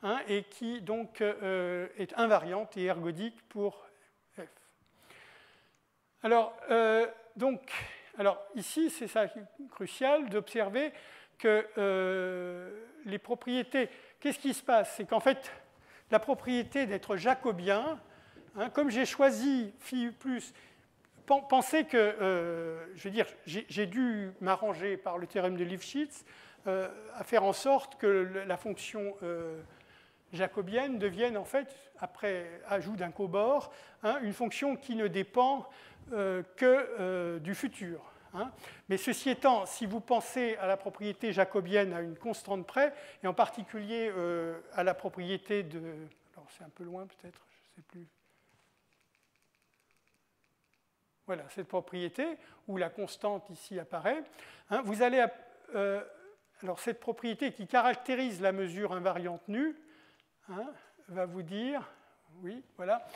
hein, et qui donc est invariante et ergodique pour F. Alors, ici, c'est ça qui est crucial d'observer que les propriétés... Qu'est-ce qui se passe? C'est qu'en fait, la propriété d'être jacobien, hein, comme j'ai choisi phi plus, pensez que, je veux dire, j'ai dû m'arranger par le théorème de Lifshitz à faire en sorte que la fonction jacobienne devienne, en fait, après ajout d'un cobord, hein, une fonction qui ne dépend que du futur. Hein. Mais ceci étant, si vous pensez à la propriété jacobienne à une constante près, et en particulier à la propriété de... Alors c'est un peu loin peut-être, je ne sais plus. Voilà, cette propriété, où la constante ici apparaît. Hein, vous allez... alors cette propriété qui caractérise la mesure invariante nue, hein, va vous dire... Oui, voilà.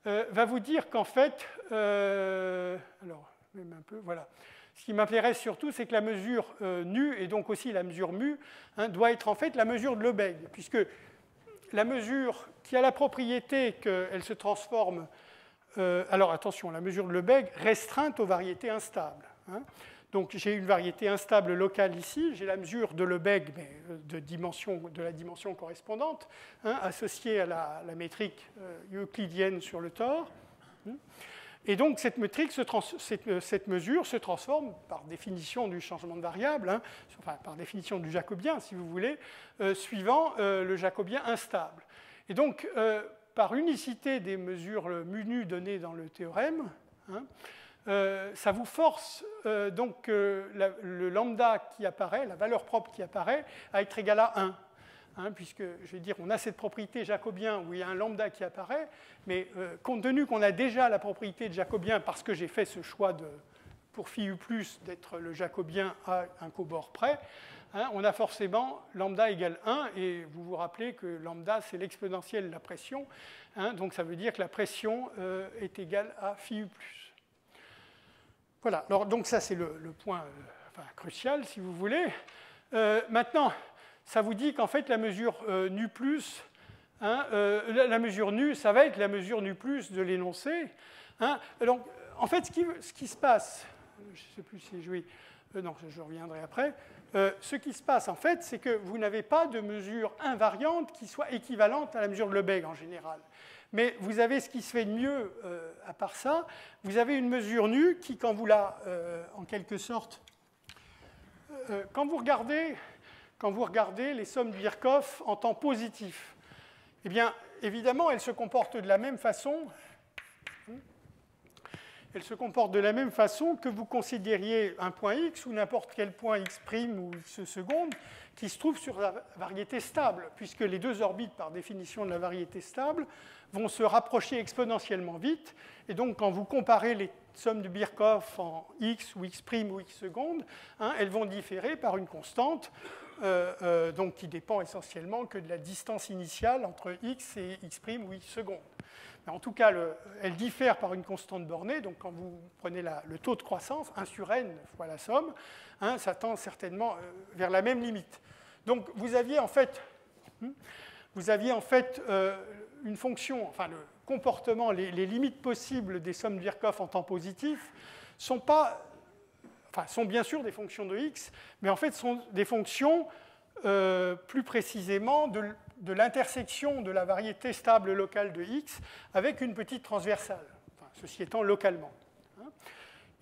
Va vous dire qu'en fait... alors, même un peu, voilà. Ce qui m'intéresse surtout, c'est que la mesure nue, et donc aussi la mesure mu, hein, doit être en fait la mesure de Lebesgue, puisque la mesure qui a la propriété qu'elle se transforme... alors attention, la mesure de Lebesgue restreinte aux variétés instables. Hein. Donc j'ai une variété instable locale ici, j'ai la mesure de Lebesgue, mais de la dimension correspondante, hein, associée à la métrique euclidienne sur le tore. Et donc cette mesure se transforme par définition du changement de variable, hein, enfin par définition du jacobien, si vous voulez, suivant le jacobien instable. Et donc, par unicité des mesures mu nu données dans le théorème, hein, ça vous force donc le lambda qui apparaît, la valeur propre qui apparaît, à être égal à 1. Hein, puisque, je vais dire, on a cette propriété jacobien où il y a un lambda qui apparaît, mais compte tenu qu'on a déjà la propriété de jacobien parce que j'ai fait ce choix pour phi u plus d'être le jacobien à un cobord près, hein, on a forcément lambda égale 1, et vous vous rappelez que lambda, c'est l'exponentielle de la pression, hein, donc ça veut dire que la pression est égale à phi u plus. Voilà, alors, donc ça c'est le point crucial, si vous voulez. Maintenant, ça vous dit qu'en fait, la mesure nu plus, hein, la mesure nu, ça va être la mesure nu plus de l'énoncé. Hein. Donc, en fait, ce qui se passe, je ne sais plus si non, je reviendrai après. Ce qui se passe, en fait, c'est que vous n'avez pas de mesure invariante qui soit équivalente à la mesure de Lebesgue en général. Mais vous avez ce qui se fait de mieux à part ça. Vous avez une mesure nue qui, quand vous la, en quelque sorte, quand vous regardez les sommes de Birkhoff en temps positif, eh bien, évidemment, elles se comportent de la même façon. Elles se comportent de la même façon que vous considériez un point x ou n'importe quel point x' ou x seconde qui se trouve sur la variété stable, puisque les deux orbites, par définition de la variété stable, vont se rapprocher exponentiellement vite. Et donc, quand vous comparez les sommes de Birkhoff en x ou x' ou x seconde, hein, elles vont différer par une constante donc qui dépend essentiellement que de la distance initiale entre x et x' ou x seconde. Mais en tout cas, elles diffèrent par une constante bornée, donc quand vous prenez le taux de croissance, 1 sur n fois la somme, hein, ça tend certainement vers la même limite. Donc vous aviez en fait une fonction, enfin le comportement, les limites possibles des sommes de Birkhoff en temps positif sont bien sûr des fonctions de x, mais en fait sont des fonctions plus précisément de l'intersection de la variété stable locale de x avec une petite transversale, enfin, ceci étant localement.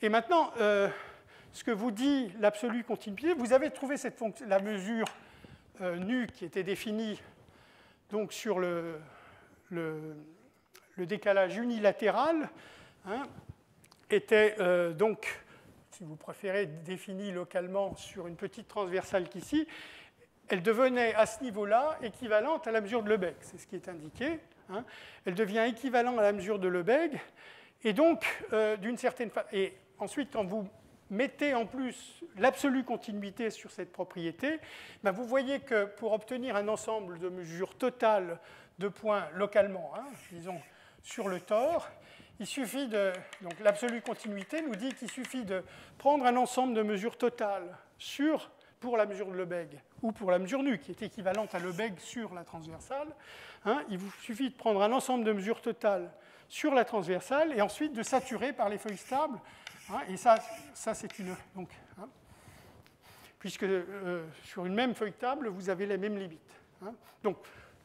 Et maintenant, ce que vous dit l'absolue continuité, vous avez trouvé la mesure nu qui était définie donc, sur le décalage unilatéral, hein, était donc, si vous préférez, définie localement sur une petite transversale qu'ici. Elle devenait à ce niveau-là équivalente à la mesure de Lebesgue, c'est ce qui est indiqué. Hein. Elle devient équivalente à la mesure de Lebesgue, et donc, d'une certaine façon. Et ensuite, quand vous mettez en plus l'absolue continuité sur cette propriété, ben vous voyez que pour obtenir un ensemble de mesures totales de points localement, hein, disons sur le tore, il suffit de... Donc l'absolue continuité nous dit qu'il suffit de prendre un ensemble de mesures totales pour la mesure de Lebesgue ou pour la mesure nue, qui est équivalente à Lebesgue sur la transversale. Hein, il vous suffit de prendre un ensemble de mesures totales sur la transversale et ensuite de saturer par les feuilles stables. Hein, et ça c'est une... Donc, hein, puisque sur une même feuille table, vous avez les mêmes limites. Hein. Donc,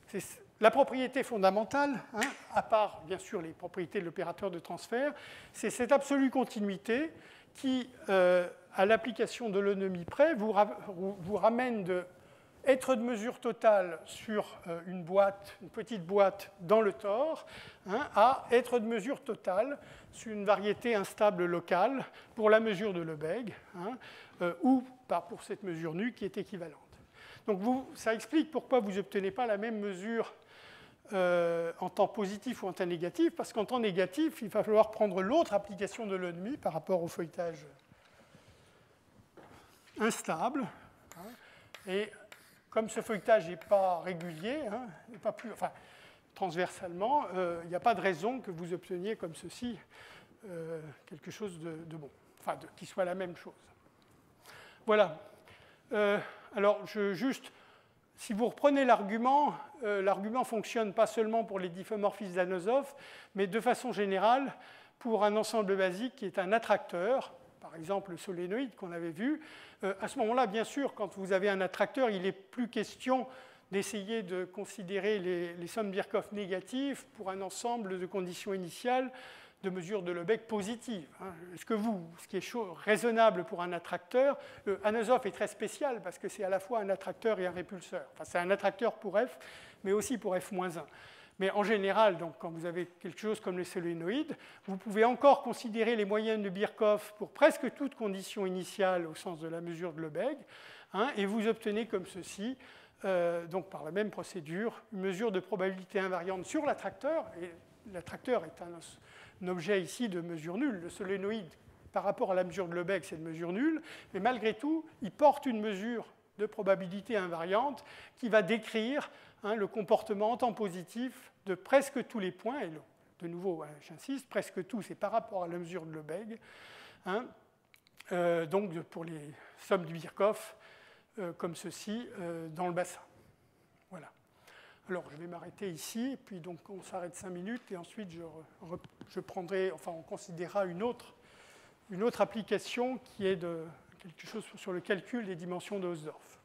c'est la propriété fondamentale, hein, à part bien sûr les propriétés de l'opérateur de transfert, c'est cette absolue continuité qui, à l'application de l'eunomie près, vous ramène de être de mesure totale sur une petite boîte dans le tore, hein, à être de mesure totale sur une variété instable locale pour la mesure de Lebesgue, hein, ou pour cette mesure nue qui est équivalente. Donc ça explique pourquoi vous n'obtenez pas la même mesure en temps positif ou en temps négatif, parce qu'en temps négatif, il va falloir prendre l'autre application de l'eunomie par rapport au feuilletage instable. Hein, et comme ce feuilletage n'est pas régulier, hein, pas plus, enfin, transversalement, il n'y a pas de raison que vous obteniez comme ceci quelque chose de bon, enfin qui soit la même chose. Voilà. Alors, si vous reprenez l'argument, l'argument fonctionne pas seulement pour les diffeomorphismes d'Anosov, mais de façon générale pour un ensemble basique qui est un attracteur, par exemple le solénoïde qu'on avait vu. À ce moment-là, bien sûr, quand vous avez un attracteur, il n'est plus question d'essayer de considérer les sommes Birkhoff négatives pour un ensemble de conditions initiales de mesures de Lebesgue positives. Hein. Ce qui est raisonnable pour un attracteur, Anosov est très spécial parce que c'est à la fois un attracteur et un répulseur. Enfin, c'est un attracteur pour F, mais aussi pour F-1. Mais en général, donc, quand vous avez quelque chose comme le solénoïde, vous pouvez encore considérer les moyennes de Birkhoff pour presque toute condition initiale au sens de la mesure de Lebesgue, hein, et vous obtenez comme ceci, donc par la même procédure, une mesure de probabilité invariante sur l'attracteur, et l'attracteur est un objet ici de mesure nulle. Le solénoïde, par rapport à la mesure de Lebesgue, c'est de mesure nulle, mais malgré tout, il porte une mesure de probabilité invariante qui va décrire, hein, le comportement en temps positif de presque tous les points, et de nouveau, hein, j'insiste, presque tous, c'est par rapport à la mesure de Lebesgue, hein, donc pour les sommes de Birkhoff, comme ceci, dans le bassin. Voilà. Alors, je vais m'arrêter ici, et puis donc on s'arrête 5 minutes, et ensuite je prendrai, enfin on considérera une autre application qui est quelque chose sur le calcul des dimensions de Hausdorff.